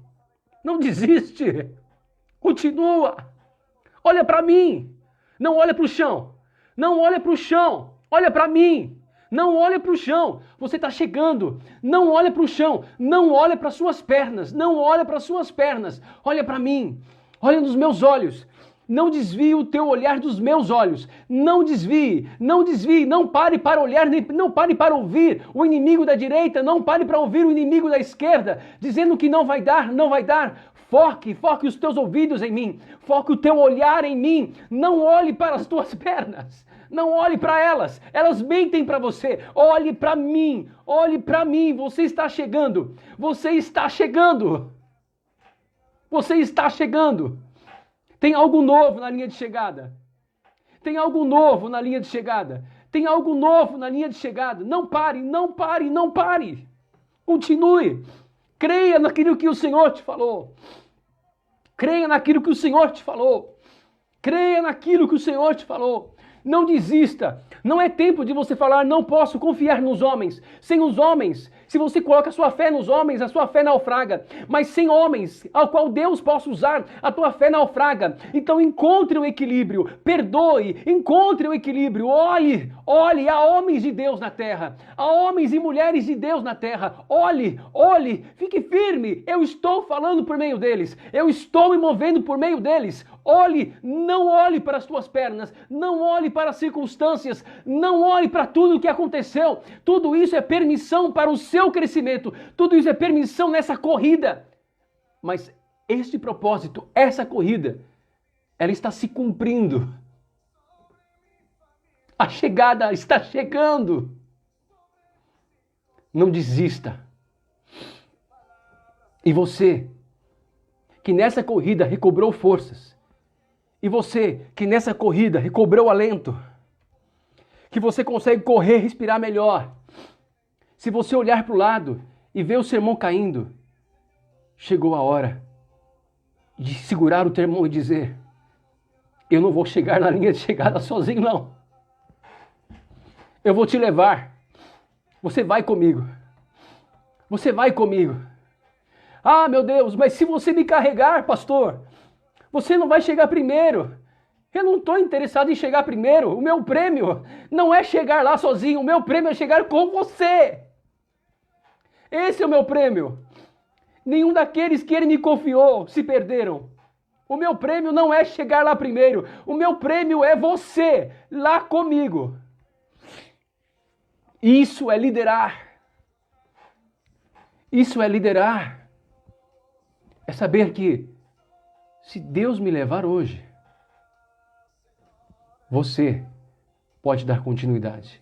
não desiste. Continua. Olha para mim. Não olha para o chão. Não olha para o chão. Olha para mim. Não olha para o chão. Você está chegando. Não olha para o chão. Não olha para suas pernas. Não olha para suas pernas. Olha para mim. Olha nos meus olhos. Não desvie o teu olhar dos meus olhos. Não desvie. Não desvie. Não pare para olhar, não pare para ouvir o inimigo da direita. Não pare para ouvir o inimigo da esquerda. Dizendo que não vai dar, não vai dar. Foque os teus ouvidos em mim. Foque o teu olhar em mim. Não olhe para as tuas pernas. Não olhe para elas. Elas mentem para você. Olhe para mim. Olhe para mim. Você está chegando. Você está chegando. Você está chegando. Tem algo novo na linha de chegada. Tem algo novo na linha de chegada. Tem algo novo na linha de chegada. Não pare, não pare, não pare. Continue. Creia naquilo que o Senhor te falou. Creia naquilo que o Senhor te falou. Creia naquilo que o Senhor te falou. Não desista. Não é tempo de você falar: não posso confiar nos homens. Sem os homens, se você coloca a sua fé nos homens, a sua fé naufraga. Mas sem homens, ao qual Deus possa usar, a tua fé naufraga. Então encontre o equilíbrio. Perdoe. Encontre o equilíbrio. Olhe. Há homens de Deus na terra. Há homens e mulheres de Deus na terra. Olhe. Fique firme. Eu estou falando por meio deles. Eu estou me movendo por meio deles. Olhe. Não olhe para as tuas pernas. Não olhe para as circunstâncias. Não olhe para tudo o que aconteceu. Tudo isso é permissão para o seu crescimento. Tudo isso é permissão nessa corrida. Mas este propósito, essa corrida, ela está se cumprindo. A chegada está chegando. Não desista. E você, que nessa corrida recobrou forças, e você que nessa corrida recobrou alento, que você consegue correr, respirar melhor. Se você olhar para o lado e ver o sermão caindo, chegou a hora de segurar o termão e dizer: eu não vou chegar na linha de chegada sozinho, não. Eu vou te levar. Você vai comigo. Você vai comigo. Ah, meu Deus, mas se você me carregar, pastor, você não vai chegar primeiro. Eu não estou interessado em chegar primeiro. O meu prêmio não é chegar lá sozinho. O meu prêmio é chegar com você. Esse é o meu prêmio. Nenhum daqueles que ele me confiou se perderam. O meu prêmio não é chegar lá primeiro. O meu prêmio é você lá comigo. Isso é liderar. Isso é liderar. É saber que se Deus me levar hoje, você pode dar continuidade.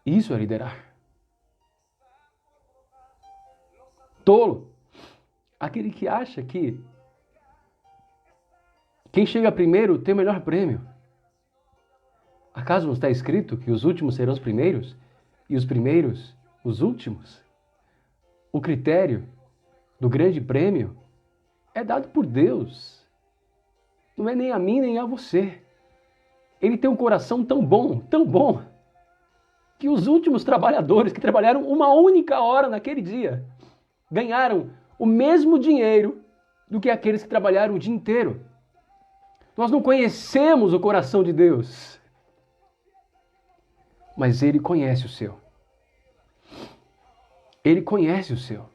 Isso é liderar. Tolo, aquele que acha que quem chega primeiro tem o melhor prêmio. Acaso não está escrito que os últimos serão os primeiros e os primeiros os últimos? O critério do grande prêmio é dado por Deus. Não é nem a mim nem a você. Ele tem um coração tão bom, que os últimos trabalhadores que trabalharam uma única hora naquele dia ganharam o mesmo dinheiro do que aqueles que trabalharam o dia inteiro. Nós não conhecemos o coração de Deus, mas Ele conhece o seu. Ele conhece o seu.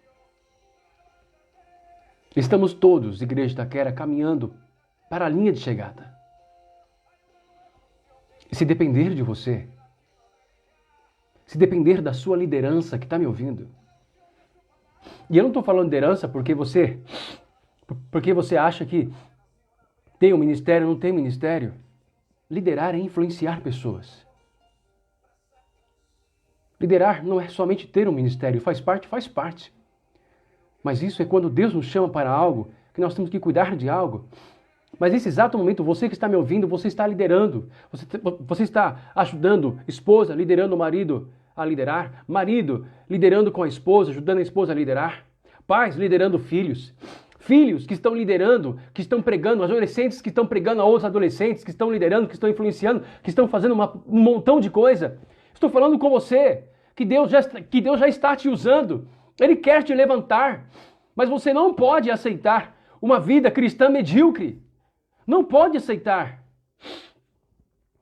Estamos todos, Igreja de Itaquera, caminhando para a linha de chegada. E se depender de você, se depender da sua liderança que está me ouvindo, e eu não estou falando liderança porque você acha que tem um ministério ou não tem ministério. Liderar é influenciar pessoas. Liderar não é somente ter um ministério, faz parte, faz parte. Mas isso é quando Deus nos chama para algo, que nós temos que cuidar de algo. Mas nesse exato momento, você que está me ouvindo, você está liderando. Você está ajudando esposa, liderando o marido a liderar. Marido, liderando com a esposa, ajudando a esposa a liderar. Pais, liderando filhos. Filhos que estão liderando, que estão pregando. Adolescentes que estão pregando a outros adolescentes, que estão liderando, que estão influenciando, que estão fazendo um montão de coisa. Estou falando com você, que Deus já está te usando. Ele quer te levantar. Mas você não pode aceitar uma vida cristã medíocre. Não pode aceitar.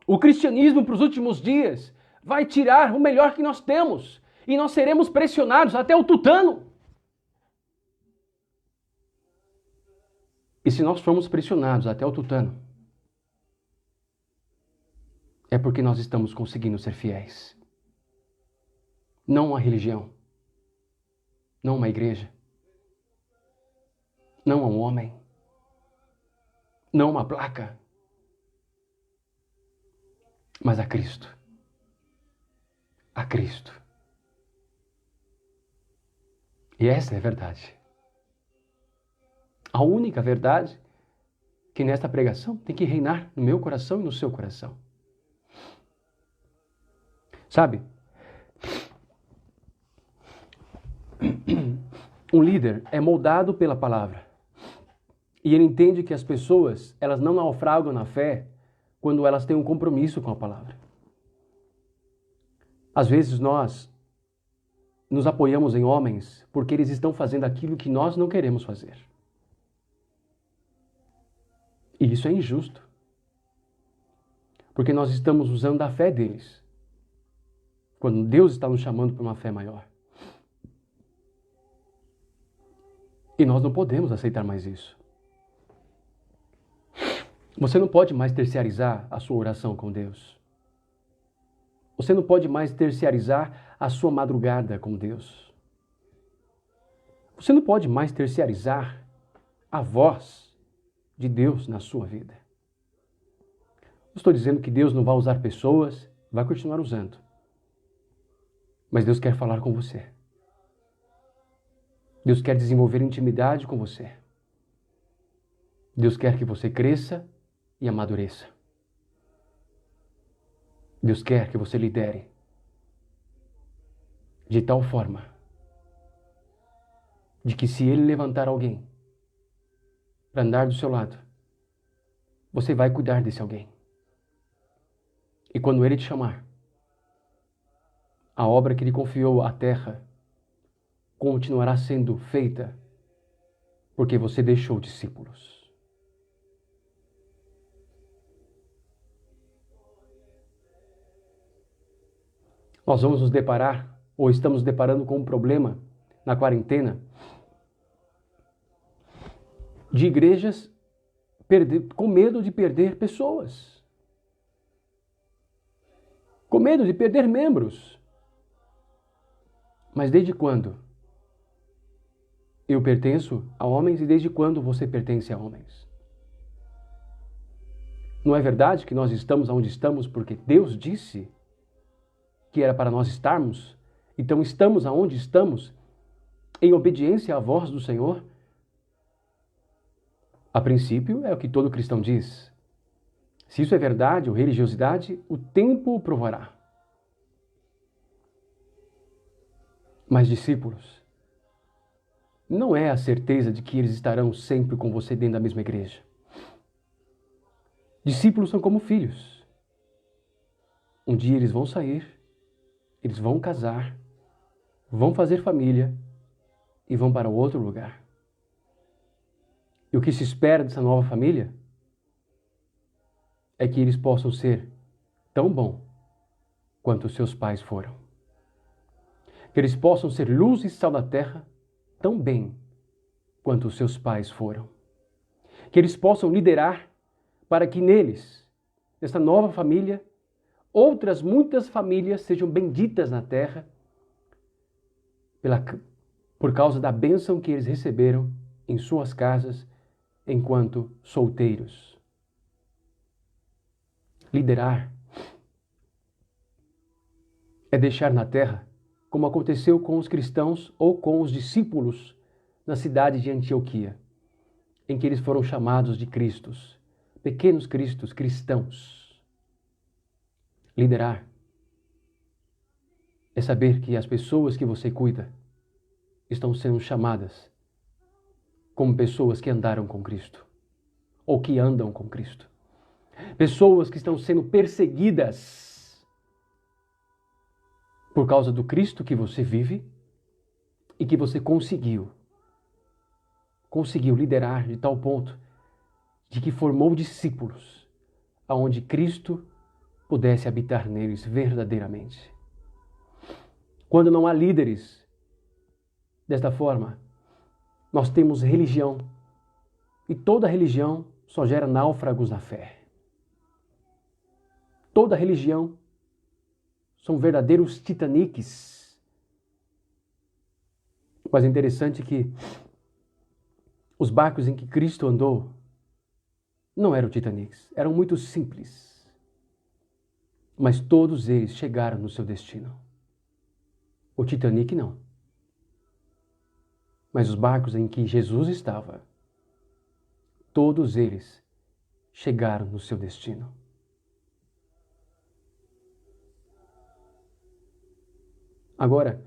O cristianismo para os últimos dias vai tirar o melhor que nós temos. E nós seremos pressionados até o tutano. E se nós formos pressionados até o tutano, é porque nós estamos conseguindo ser fiéis. Não uma religião. Não uma igreja. Não a um homem. Não uma placa. Mas a Cristo. A Cristo. E essa é a verdade. A única verdade que nesta pregação tem que reinar no meu coração e no seu coração. Sabe? Um líder é moldado pela palavra. E ele entende que as pessoas, elas não naufragam na fé quando elas têm um compromisso com a palavra. Às vezes nós nos apoiamos em homens porque eles estão fazendo aquilo que nós não queremos fazer. E isso é injusto. Porque nós estamos usando da fé deles. Quando Deus está nos chamando para uma fé maior. E nós não podemos aceitar mais isso. Você não pode mais terciarizar a sua oração com Deus. Você não pode mais terciarizar a sua madrugada com Deus. Você não pode mais terciarizar a voz de Deus na sua vida. Não estou dizendo que Deus não vai usar pessoas, vai continuar usando. Mas Deus quer falar com você. Deus quer desenvolver intimidade com você. Deus quer que você cresça e amadureça. Deus quer que você lidere de tal forma de que se Ele levantar alguém para andar do seu lado, você vai cuidar desse alguém. E quando Ele te chamar, a obra que Ele confiou à terra continuará sendo feita porque você deixou discípulos. Nós vamos nos deparar, ou estamos nos deparando com um problema na quarentena, de igrejas com medo de perder pessoas. Com medo de perder membros. Mas desde quando eu pertenço a homens e desde quando você pertence a homens? Não é verdade que nós estamos onde estamos porque Deus disse que era para nós estarmos? Então estamos aonde estamos em obediência à voz do Senhor? A princípio é o que todo cristão diz. Se isso é verdade ou religiosidade, o tempo o provará. Mas discípulos, não é a certeza de que eles estarão sempre com você dentro da mesma igreja. Discípulos são como filhos. Um dia eles vão sair, eles vão casar, vão fazer família e vão para outro lugar. E o que se espera dessa nova família é que eles possam ser tão bom quanto os seus pais foram. Que eles possam ser luz e sal da terra tão bem quanto os seus pais foram. Que eles possam liderar para que neles, nessa nova família, outras muitas famílias sejam benditas na terra por causa da bênção que eles receberam em suas casas enquanto solteiros. Liderar é deixar na terra, como aconteceu com os cristãos ou com os discípulos na cidade de Antioquia, em que eles foram chamados de Cristos, pequenos cristos, cristãos. Liderar é saber que as pessoas que você cuida estão sendo chamadas como pessoas que andaram com Cristo, ou que andam com Cristo. Pessoas que estão sendo perseguidas por causa do Cristo que você vive e que você conseguiu liderar de tal ponto de que formou discípulos, aonde Cristo pudesse habitar neles verdadeiramente. Quando não há líderes desta forma, nós temos religião, e toda religião só gera náufragos na fé. Toda religião são verdadeiros titanics. Mas é interessante que os barcos em que Cristo andou não eram titanics, eram muito simples. Mas todos eles chegaram no seu destino. O Titanic não. Mas os barcos em que Jesus estava, todos eles chegaram no seu destino. Agora,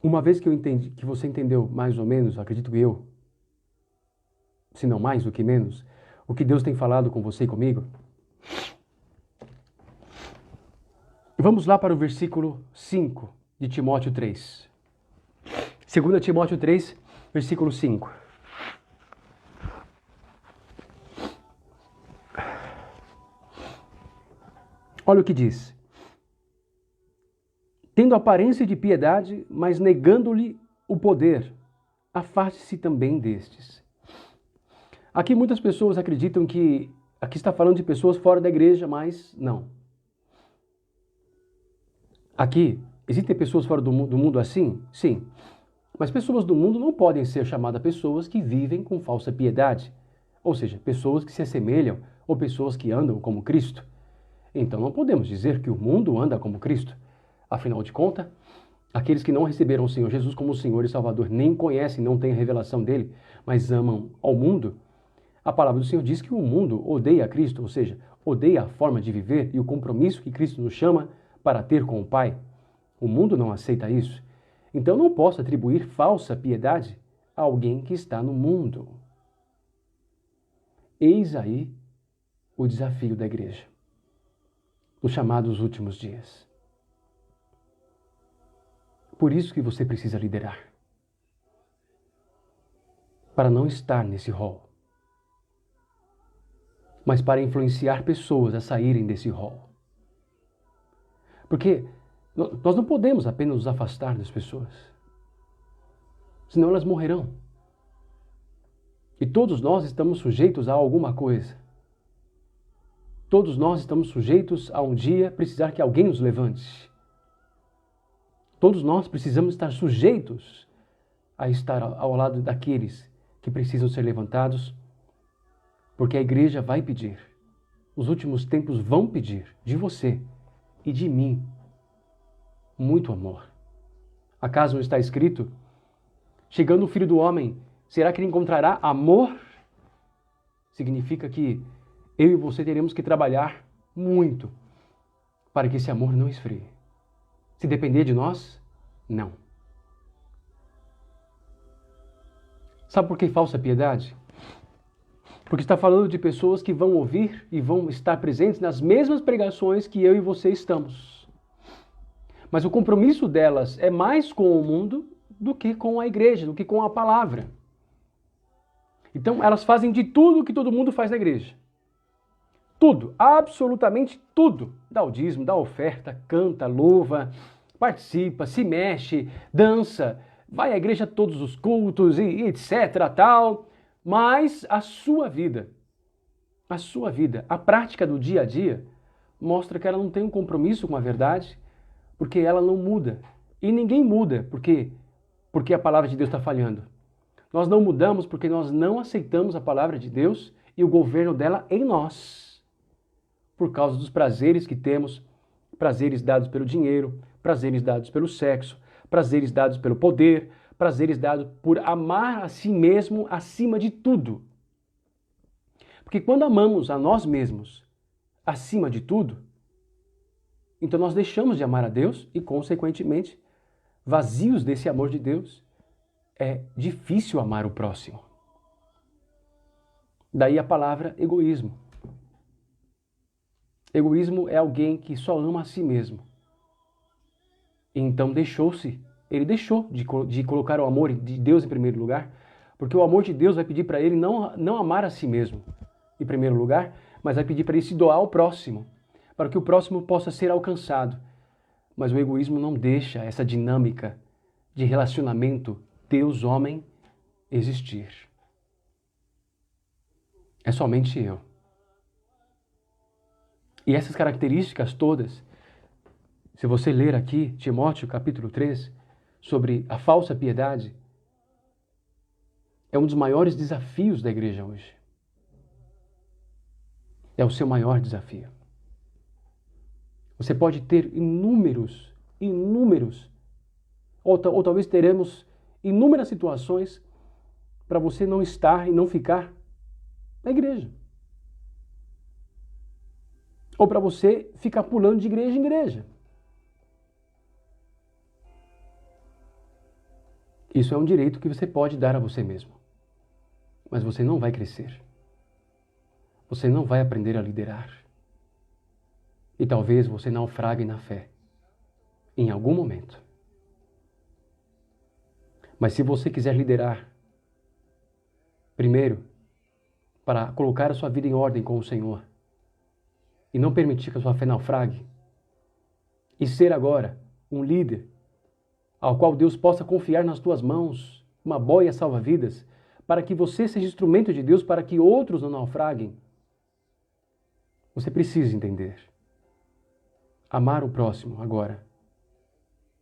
uma vez que eu entendi, que você entendeu mais ou menos, acredito eu, se não mais do que menos, o que Deus tem falado com você e comigo, vamos lá para o versículo 5 de Timóteo 3. 2 Timóteo 3, versículo 5. Olha o que diz. Tendo aparência de piedade, mas negando-lhe o poder, afaste-se também destes. Aqui muitas pessoas acreditam que aqui está falando de pessoas fora da igreja, mas não. Aqui, existem pessoas fora do mundo assim? Sim. Mas pessoas do mundo não podem ser chamadas pessoas que vivem com falsa piedade. Ou seja, pessoas que se assemelham ou pessoas que andam como Cristo. Então não podemos dizer que o mundo anda como Cristo. Afinal de contas, aqueles que não receberam o Senhor Jesus como Senhor e Salvador, nem conhecem, não têm a revelação dele, mas amam ao mundo, a palavra do Senhor diz que o mundo odeia a Cristo, ou seja, odeia a forma de viver e o compromisso que Cristo nos chama para ter com o Pai. O mundo não aceita isso. Então não posso atribuir falsa piedade a alguém que está no mundo. Eis aí o desafio da igreja, os chamados últimos dias. Por isso que você precisa liderar. Para não estar nesse rol. Mas para influenciar pessoas a saírem desse rol. Porque nós não podemos apenas nos afastar das pessoas. Senão elas morrerão. E todos nós estamos sujeitos a alguma coisa. Todos nós estamos sujeitos a um dia precisar que alguém nos levante. Todos nós precisamos estar sujeitos a estar ao lado daqueles que precisam ser levantados, porque a igreja vai pedir. Os últimos tempos vão pedir de você e de mim muito amor. Acaso não está escrito? Chegando o Filho do Homem, será que ele encontrará amor? Significa que eu e você teremos que trabalhar muito para que esse amor não esfrie. Se depender de nós, não. Sabe por que falsa piedade? Porque está falando de pessoas que vão ouvir e vão estar presentes nas mesmas pregações que eu e você estamos. Mas o compromisso delas é mais com o mundo do que com a igreja, do que com a palavra. Então elas fazem de tudo que todo mundo faz na igreja. Tudo, absolutamente tudo. Dá o dízimo, dá a oferta, canta, louva, participa, se mexe, dança, vai à igreja todos os cultos e etc, tal. Mas a sua vida, a prática do dia a dia, mostra que ela não tem um compromisso com a verdade, porque ela não muda. E ninguém muda porque a palavra de Deus está falhando. Nós não mudamos porque nós não aceitamos a palavra de Deus e o governo dela em nós. Por causa dos prazeres que temos, prazeres dados pelo dinheiro, prazeres dados pelo sexo, prazeres dados pelo poder, prazeres dados por amar a si mesmo acima de tudo. Porque quando amamos a nós mesmos acima de tudo, então nós deixamos de amar a Deus e, consequentemente, vazios desse amor de Deus, é difícil amar o próximo. Daí a palavra egoísmo. Egoísmo é alguém que só ama a si mesmo. Então ele deixou de colocar o amor de Deus em primeiro lugar, porque o amor de Deus vai pedir para ele não amar a si mesmo em primeiro lugar, mas vai pedir para ele se doar ao próximo, para que o próximo possa ser alcançado. Mas o egoísmo não deixa essa dinâmica de relacionamento Deus-homem existir. É somente eu. E essas características todas, se você ler aqui, Timóteo capítulo 3, sobre a falsa piedade, é um dos maiores desafios da igreja hoje. É o seu maior desafio. Você pode ter inúmeros, ou talvez teremos inúmeras situações para você não estar e não ficar na igreja. Ou para você ficar pulando de igreja em igreja. Isso é um direito que você pode dar a você mesmo. Mas você não vai crescer. Você não vai aprender a liderar. E talvez você naufrague na fé. Em algum momento. Mas se você quiser liderar, primeiro, para colocar a sua vida em ordem com o Senhor, e não permitir que a sua fé naufrague, e ser agora um líder ao qual Deus possa confiar nas tuas mãos uma boia salva-vidas, para que você seja instrumento de Deus para que outros não naufraguem, você precisa entender. Amar o próximo agora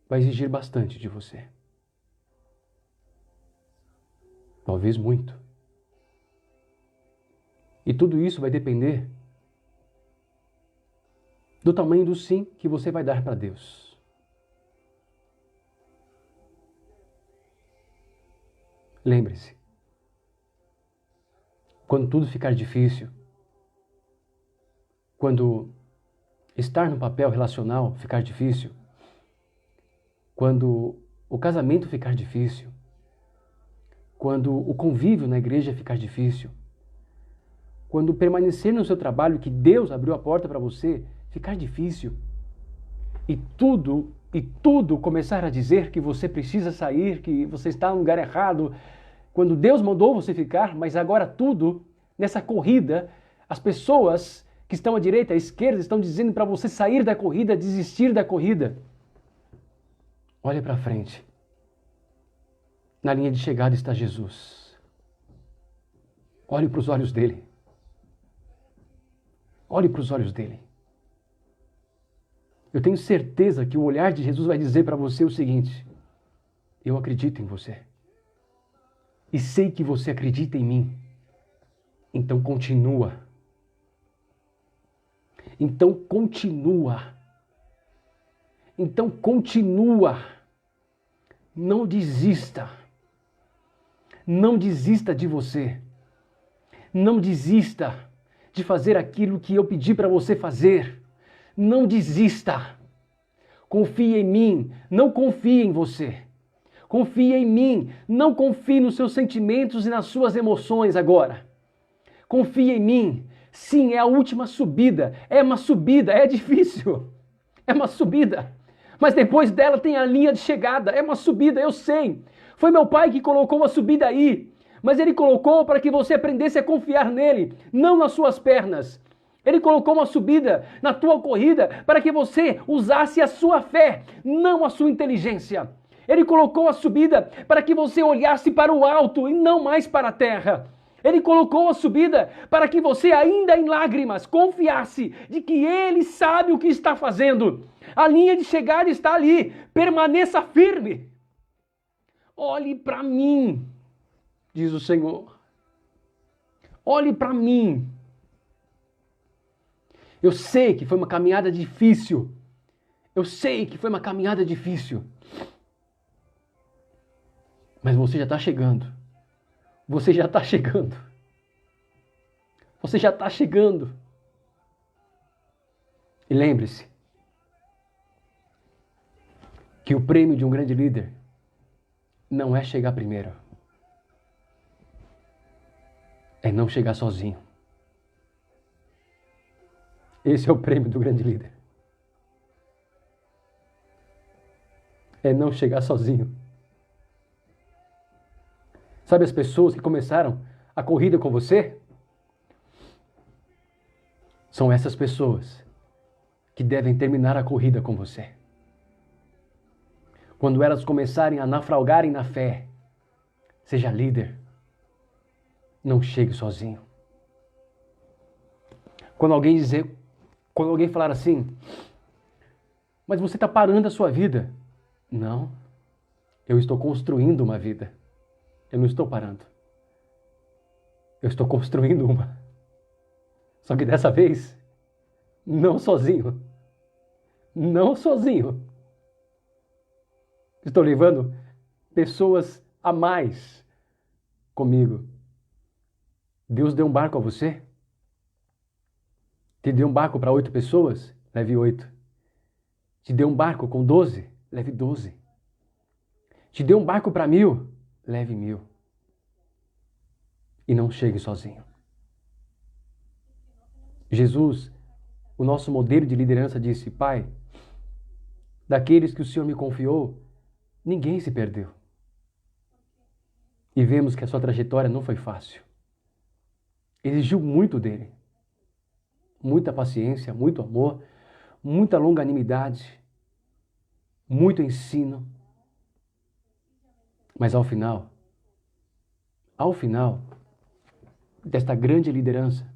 vai exigir bastante de você. Talvez muito. E tudo isso vai depender do tamanho do sim que você vai dar para Deus. Lembre-se, quando tudo ficar difícil, quando estar no papel relacional ficar difícil, quando o casamento ficar difícil, quando o convívio na igreja ficar difícil, quando permanecer no seu trabalho que Deus abriu a porta para você ficar difícil, e tudo começar a dizer que você precisa sair, que você está no lugar errado, quando Deus mandou você ficar, mas agora tudo, nessa corrida, as pessoas que estão à direita, à esquerda, estão dizendo para você sair da corrida, desistir da corrida. Olhe para frente. Na linha de chegada está Jesus. Olhe para os olhos dele. Olhe para os olhos dele. Eu tenho certeza que o olhar de Jesus vai dizer para você o seguinte: eu acredito em você. E sei que você acredita em mim. Então continua. Então continua. Então continua. Não desista. Não desista de você. Não desista de fazer aquilo que eu pedi para você fazer. Não desista. Confie em mim. Não confie em você. Confie em mim. Não confie nos seus sentimentos e nas suas emoções agora. Confie em mim. Sim, é a última subida. É uma subida, é difícil. É uma subida. Mas depois dela tem a linha de chegada. É uma subida, eu sei. Foi meu pai que colocou a subida aí. Mas ele colocou para que você aprendesse a confiar nele, não nas suas pernas. Ele colocou uma subida na tua corrida para que você usasse a sua fé, não a sua inteligência. Ele colocou a subida para que você olhasse para o alto e não mais para a terra. Ele colocou a subida para que você, ainda em lágrimas, confiasse de que Ele sabe o que está fazendo. A linha de chegada está ali. Permaneça firme. Olhe para mim, diz o Senhor. Olhe para mim. Eu sei que foi uma caminhada difícil. Eu sei que foi uma caminhada difícil. Mas você já está chegando. Você já está chegando. Você já está chegando. E lembre-se que o prêmio de um grande líder não é chegar primeiro. É não chegar sozinho. Esse é o prêmio do grande líder. É não chegar sozinho. Sabe as pessoas que começaram a corrida com você? São essas pessoas que devem terminar a corrida com você. Quando elas começarem a naufragarem na fé, seja líder. Não chegue sozinho. Quando alguém falar assim, mas você está parando a sua vida. Não, eu estou construindo uma vida. Eu não estou parando. Eu estou construindo uma. Só que dessa vez, não sozinho. Não sozinho. Estou levando pessoas a mais comigo. Deus deu um barco a você? Te deu um barco para 8 pessoas? Leve 8. Te deu um barco com 12? Leve 12. Te deu um barco para 1000? Leve 1000. E não chegue sozinho. Jesus, o nosso modelo de liderança, disse: Pai, daqueles que o Senhor me confiou, ninguém se perdeu. E vemos que a sua trajetória não foi fácil. Exigiu muito dele. Muita paciência, muito amor, muita longanimidade, muito ensino. Mas ao final desta grande liderança,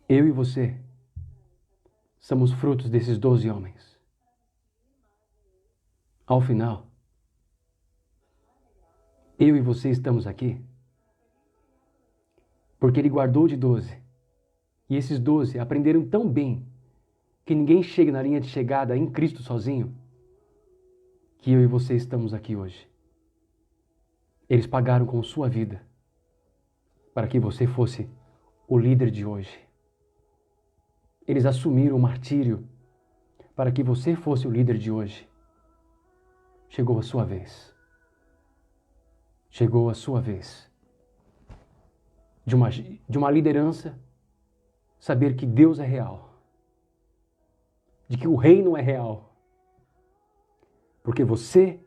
eu e você somos frutos desses 12 homens. Ao final, eu e você estamos aqui porque ele guardou de 12. E esses 12 aprenderam tão bem que ninguém chega na linha de chegada em Cristo sozinho, que eu e você estamos aqui hoje. Eles pagaram com sua vida para que você fosse o líder de hoje. Eles assumiram o martírio para que você fosse o líder de hoje. Chegou a sua vez. Chegou a sua vez. De uma liderança, saber que Deus é real. De que o reino é real. Porque você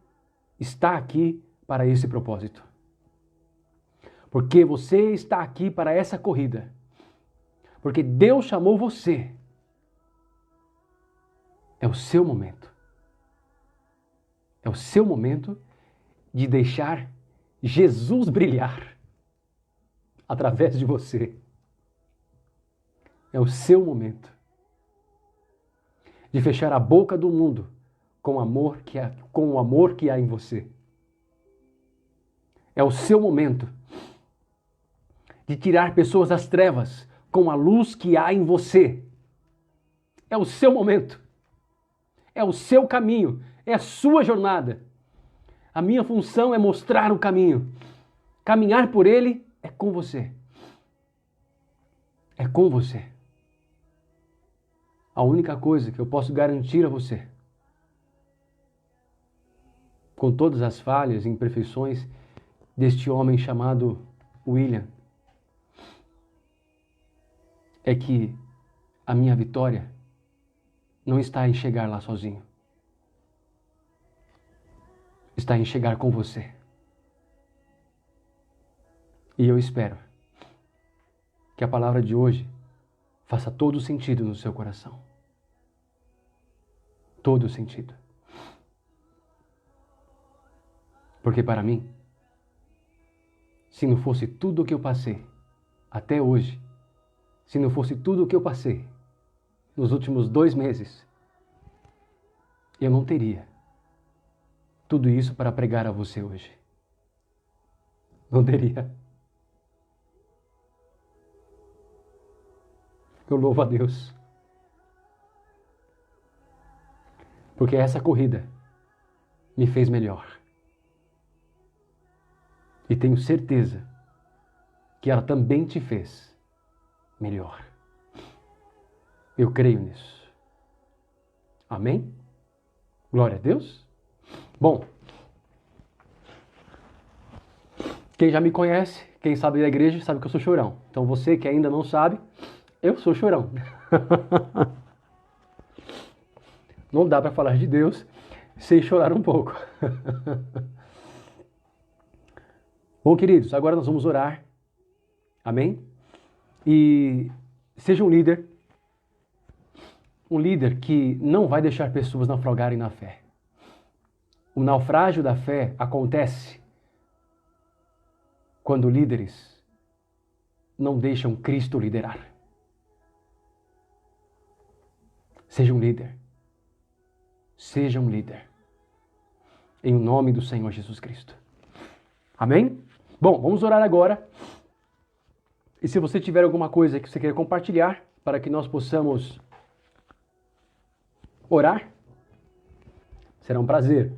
está aqui para esse propósito. Porque você está aqui para essa corrida. Porque Deus chamou você. É o seu momento. É o seu momento de deixar Jesus brilhar através de você. É o seu momento de fechar a boca do mundo com o amor que há em você. É o seu momento de tirar pessoas das trevas com a luz que há em você. É o seu momento. É o seu caminho. É a sua jornada. A minha função é mostrar o caminho. Caminhar por ele é com você. É com você. A única coisa que eu posso garantir a você, com todas as falhas e imperfeições deste homem chamado William, é que a minha vitória não está em chegar lá sozinho. Está em chegar com você. E eu espero que a palavra de hoje faça todo sentido no seu coração. Todo sentido. Porque para mim, se não fosse tudo o que eu passei até hoje, se não fosse tudo o que eu passei nos últimos 2 meses, eu não teria tudo isso para pregar a você hoje. Não teria. Eu louvo a Deus. Porque essa corrida me fez melhor. E tenho certeza que ela também te fez melhor. Eu creio nisso. Amém? Glória a Deus. Bom, quem já me conhece, quem sabe da igreja, sabe que eu sou chorão. Então você que ainda não sabe, eu sou chorão. Não dá para falar de Deus sem chorar um pouco. Bom, queridos, agora nós vamos orar. Amém? E seja um líder que não vai deixar pessoas naufragarem na fé. O naufrágio da fé acontece quando líderes não deixam Cristo liderar. Seja um líder. Seja um líder. Em nome do Senhor Jesus Cristo. Amém? Bom, vamos orar agora. E se você tiver alguma coisa que você queira compartilhar, para que nós possamos orar, será um prazer.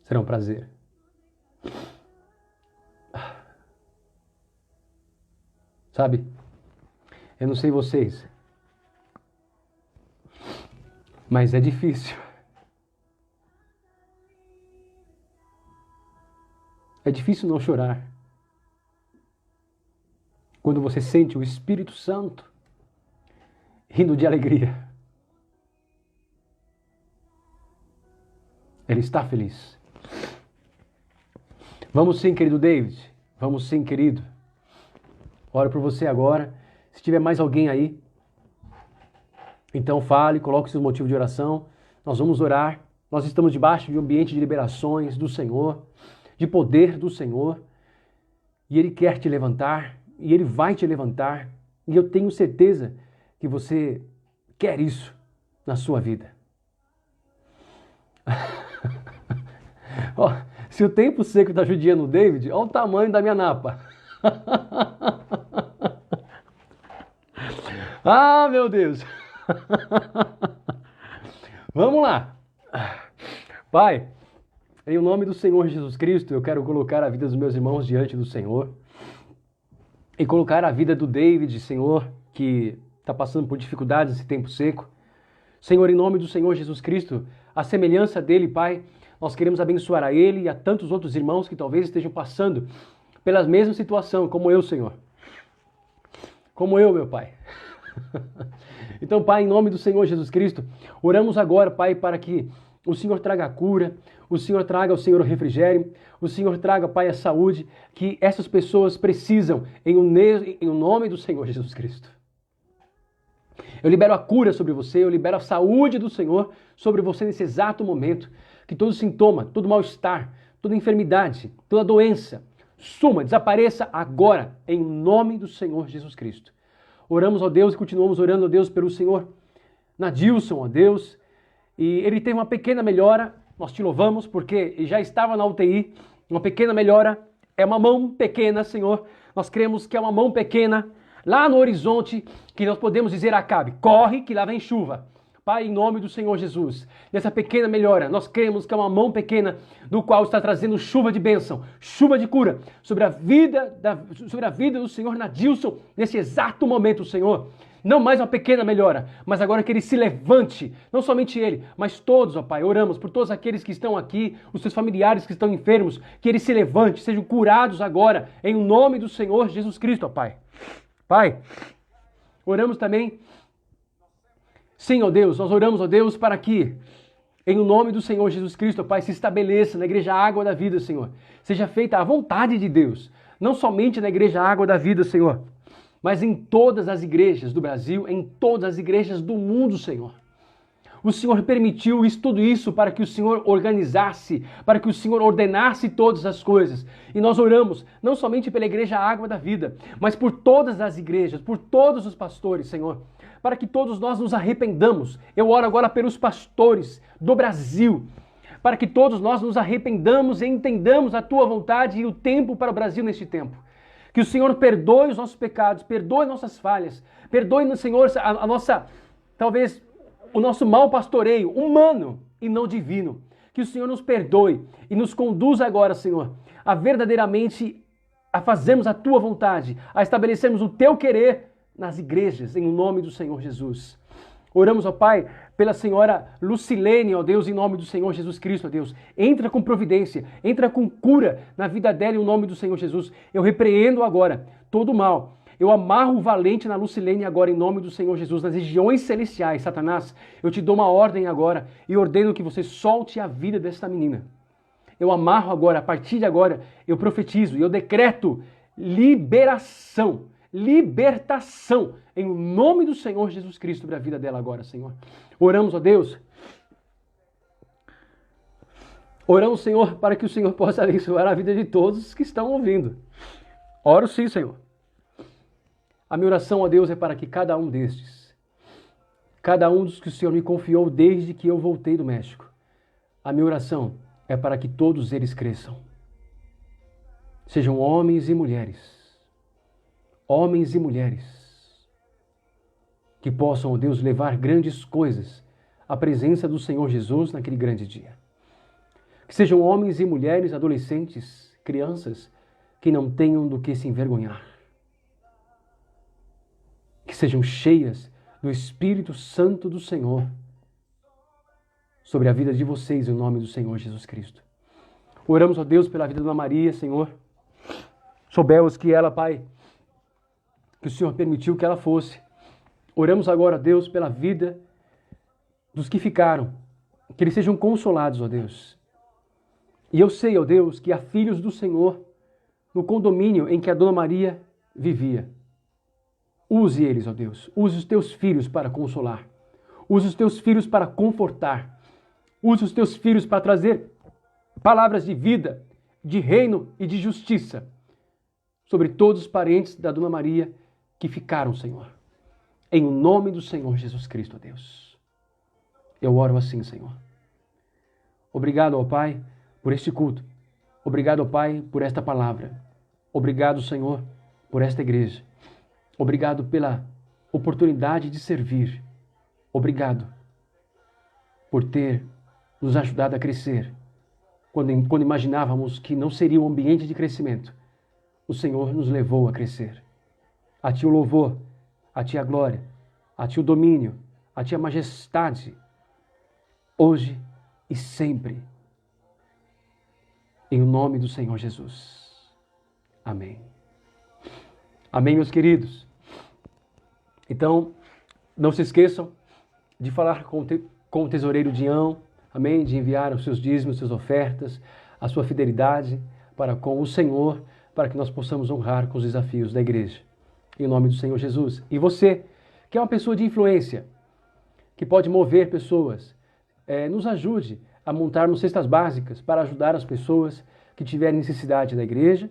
Será um prazer. Sabe, eu não sei vocês, mas é difícil. É difícil não chorar quando você sente o Espírito Santo rindo de alegria. Ele está feliz. Vamos sim, querido David. Vamos sim, querido. Oro por você agora. Se tiver mais alguém aí, então fale, coloque seus motivos de oração. Nós vamos orar. Nós estamos debaixo de um ambiente de liberações do Senhor, de poder do Senhor. E Ele quer te levantar, e Ele vai te levantar. E eu tenho certeza que você quer isso na sua vida. Se o tempo seco está judiando o David, olha o tamanho da minha napa. Ah, meu Deus. Vamos lá. Pai, em nome do Senhor Jesus Cristo, eu quero colocar a vida dos meus irmãos diante do Senhor. E colocar a vida do David, Senhor, que está passando por dificuldades nesse tempo seco. Senhor, em nome do Senhor Jesus Cristo, a semelhança dele, Pai, nós queremos abençoar a ele e a tantos outros irmãos que talvez estejam passando pela mesma situação, como eu, Senhor. Como eu, meu Pai. Então, Pai, em nome do Senhor Jesus Cristo, oramos agora, Pai, para que o Senhor traga a cura, o Senhor traga o Senhor o refrigério, o Senhor traga, Pai, a saúde que essas pessoas precisam em o nome do Senhor Jesus Cristo. Eu libero a cura sobre você, eu libero a saúde do Senhor sobre você nesse exato momento. Que todo sintoma, todo mal-estar, toda enfermidade, toda doença, suma, desapareça agora, em nome do Senhor Jesus Cristo. Oramos, ó Deus, e continuamos orando, ó Deus, pelo Senhor Nadilson, ó Deus. E ele teve uma pequena melhora, nós te louvamos, porque já estava na UTI, uma pequena melhora, é uma mão pequena, Senhor. Nós cremos que é uma mão pequena, lá no horizonte, que nós podemos dizer a Acabe, corre que lá vem chuva. Pai, em nome do Senhor Jesus, nessa pequena melhora, nós cremos que é uma mão pequena do qual está trazendo chuva de bênção, chuva de cura sobre a vida do Senhor Nadilson nesse exato momento, Senhor. Não mais uma pequena melhora, mas agora que ele se levante, não somente ele, mas todos, ó Pai, oramos por todos aqueles que estão aqui, os seus familiares que estão enfermos, que ele se levante, sejam curados agora, em nome do Senhor Jesus Cristo, ó Pai. Pai, oramos também. Sim, ó Deus, nós oramos, ó Deus, para que, em nome do Senhor Jesus Cristo, ó Pai, se estabeleça na Igreja Água da Vida, Senhor. Seja feita a vontade de Deus, não somente na Igreja Água da Vida, Senhor, mas em todas as igrejas do Brasil, em todas as igrejas do mundo, Senhor. O Senhor permitiu tudo isso para que o Senhor organizasse, para que o Senhor ordenasse todas as coisas. E nós oramos, não somente pela Igreja Água da Vida, mas por todas as igrejas, por todos os pastores, Senhor, para que todos nós nos arrependamos. Eu oro agora pelos pastores do Brasil, para que todos nós nos arrependamos e entendamos a Tua vontade e o tempo para o Brasil neste tempo. Que o Senhor perdoe os nossos pecados, perdoe nossas falhas, perdoe, Senhor, a nossa, talvez, o nosso mau pastoreio humano e não divino. Que o Senhor nos perdoe e nos conduza agora, Senhor, a verdadeiramente a fazermos a Tua vontade, a estabelecermos o Teu querer nas igrejas, em nome do Senhor Jesus. Oramos, ó Pai, pela senhora Lucilene, ó Deus, em nome do Senhor Jesus Cristo, ó Deus. Entra com providência, entra com cura na vida dela, em nome do Senhor Jesus. Eu repreendo agora todo o mal. Eu amarro o valente na Lucilene agora, em nome do Senhor Jesus, nas regiões celestiais. Satanás, eu te dou uma ordem agora e ordeno que você solte a vida desta menina. Eu amarro agora, a partir de agora, eu profetizo e eu decreto liberação. Libertação, em nome do Senhor Jesus Cristo, para a vida dela agora, Senhor. Oramos, ó Deus. Oramos, Senhor, para que o Senhor possa abençoar a vida de todos que estão ouvindo. Oro sim, Senhor. A minha oração, ó Deus, é para que cada um destes, cada um dos que o Senhor me confiou desde que eu voltei do México, a minha oração é para que todos eles cresçam. Sejam homens e mulheres, que possam, ó Deus, levar grandes coisas à presença do Senhor Jesus naquele grande dia. Que sejam homens e mulheres, adolescentes, crianças, que não tenham do que se envergonhar. Que sejam cheias do Espírito Santo do Senhor sobre a vida de vocês, em nome do Senhor Jesus Cristo. Oramos, ó Deus, pela vida da Dona Maria, Senhor. Soubemos que ela, Pai, que o Senhor permitiu que ela fosse. Oramos agora, Deus, pela vida dos que ficaram, que eles sejam consolados, ó Deus. E eu sei, ó Deus, que há filhos do Senhor no condomínio em que a Dona Maria vivia. Use eles, ó Deus. Use os teus filhos para consolar. Use os teus filhos para confortar. Use os teus filhos para trazer palavras de vida, de reino e de justiça sobre todos os parentes da Dona Maria que ficaram, Senhor. Em nome do Senhor Jesus Cristo, ó Deus. Eu oro assim, Senhor. Obrigado, ó Pai, por este culto. Obrigado, ó Pai, por esta palavra. Obrigado, Senhor, por esta igreja. Obrigado pela oportunidade de servir. Obrigado por ter nos ajudado a crescer. Quando imaginávamos que não seria um ambiente de crescimento, o Senhor nos levou a crescer. A Ti o louvor, a Ti a glória, a Ti o domínio, a Ti a majestade, hoje e sempre. Em nome do Senhor Jesus. Amém. Amém, meus queridos. Então, não se esqueçam de falar com o tesoureiro Dião, amém? De enviar os seus dízimos, suas ofertas, a sua fidelidade para com o Senhor, para que nós possamos honrar com os desafios da igreja. Em nome do Senhor Jesus. E você, que é uma pessoa de influência, que pode mover pessoas, nos ajude a montarmos cestas básicas para ajudar as pessoas que tiverem necessidade da igreja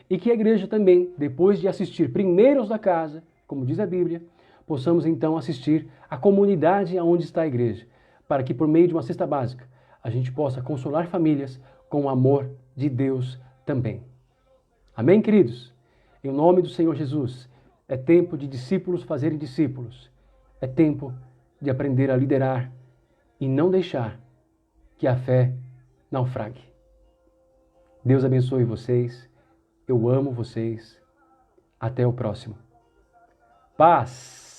e que a igreja também, depois de assistir primeiros da casa, como diz a Bíblia, possamos então assistir à comunidade onde está a igreja, para que por meio de uma cesta básica a gente possa consolar famílias com o amor de Deus também. Amém, queridos? Em nome do Senhor Jesus, é tempo de discípulos fazerem discípulos. É tempo de aprender a liderar e não deixar que a fé naufrague. Deus abençoe vocês. Eu amo vocês. Até o próximo. Paz!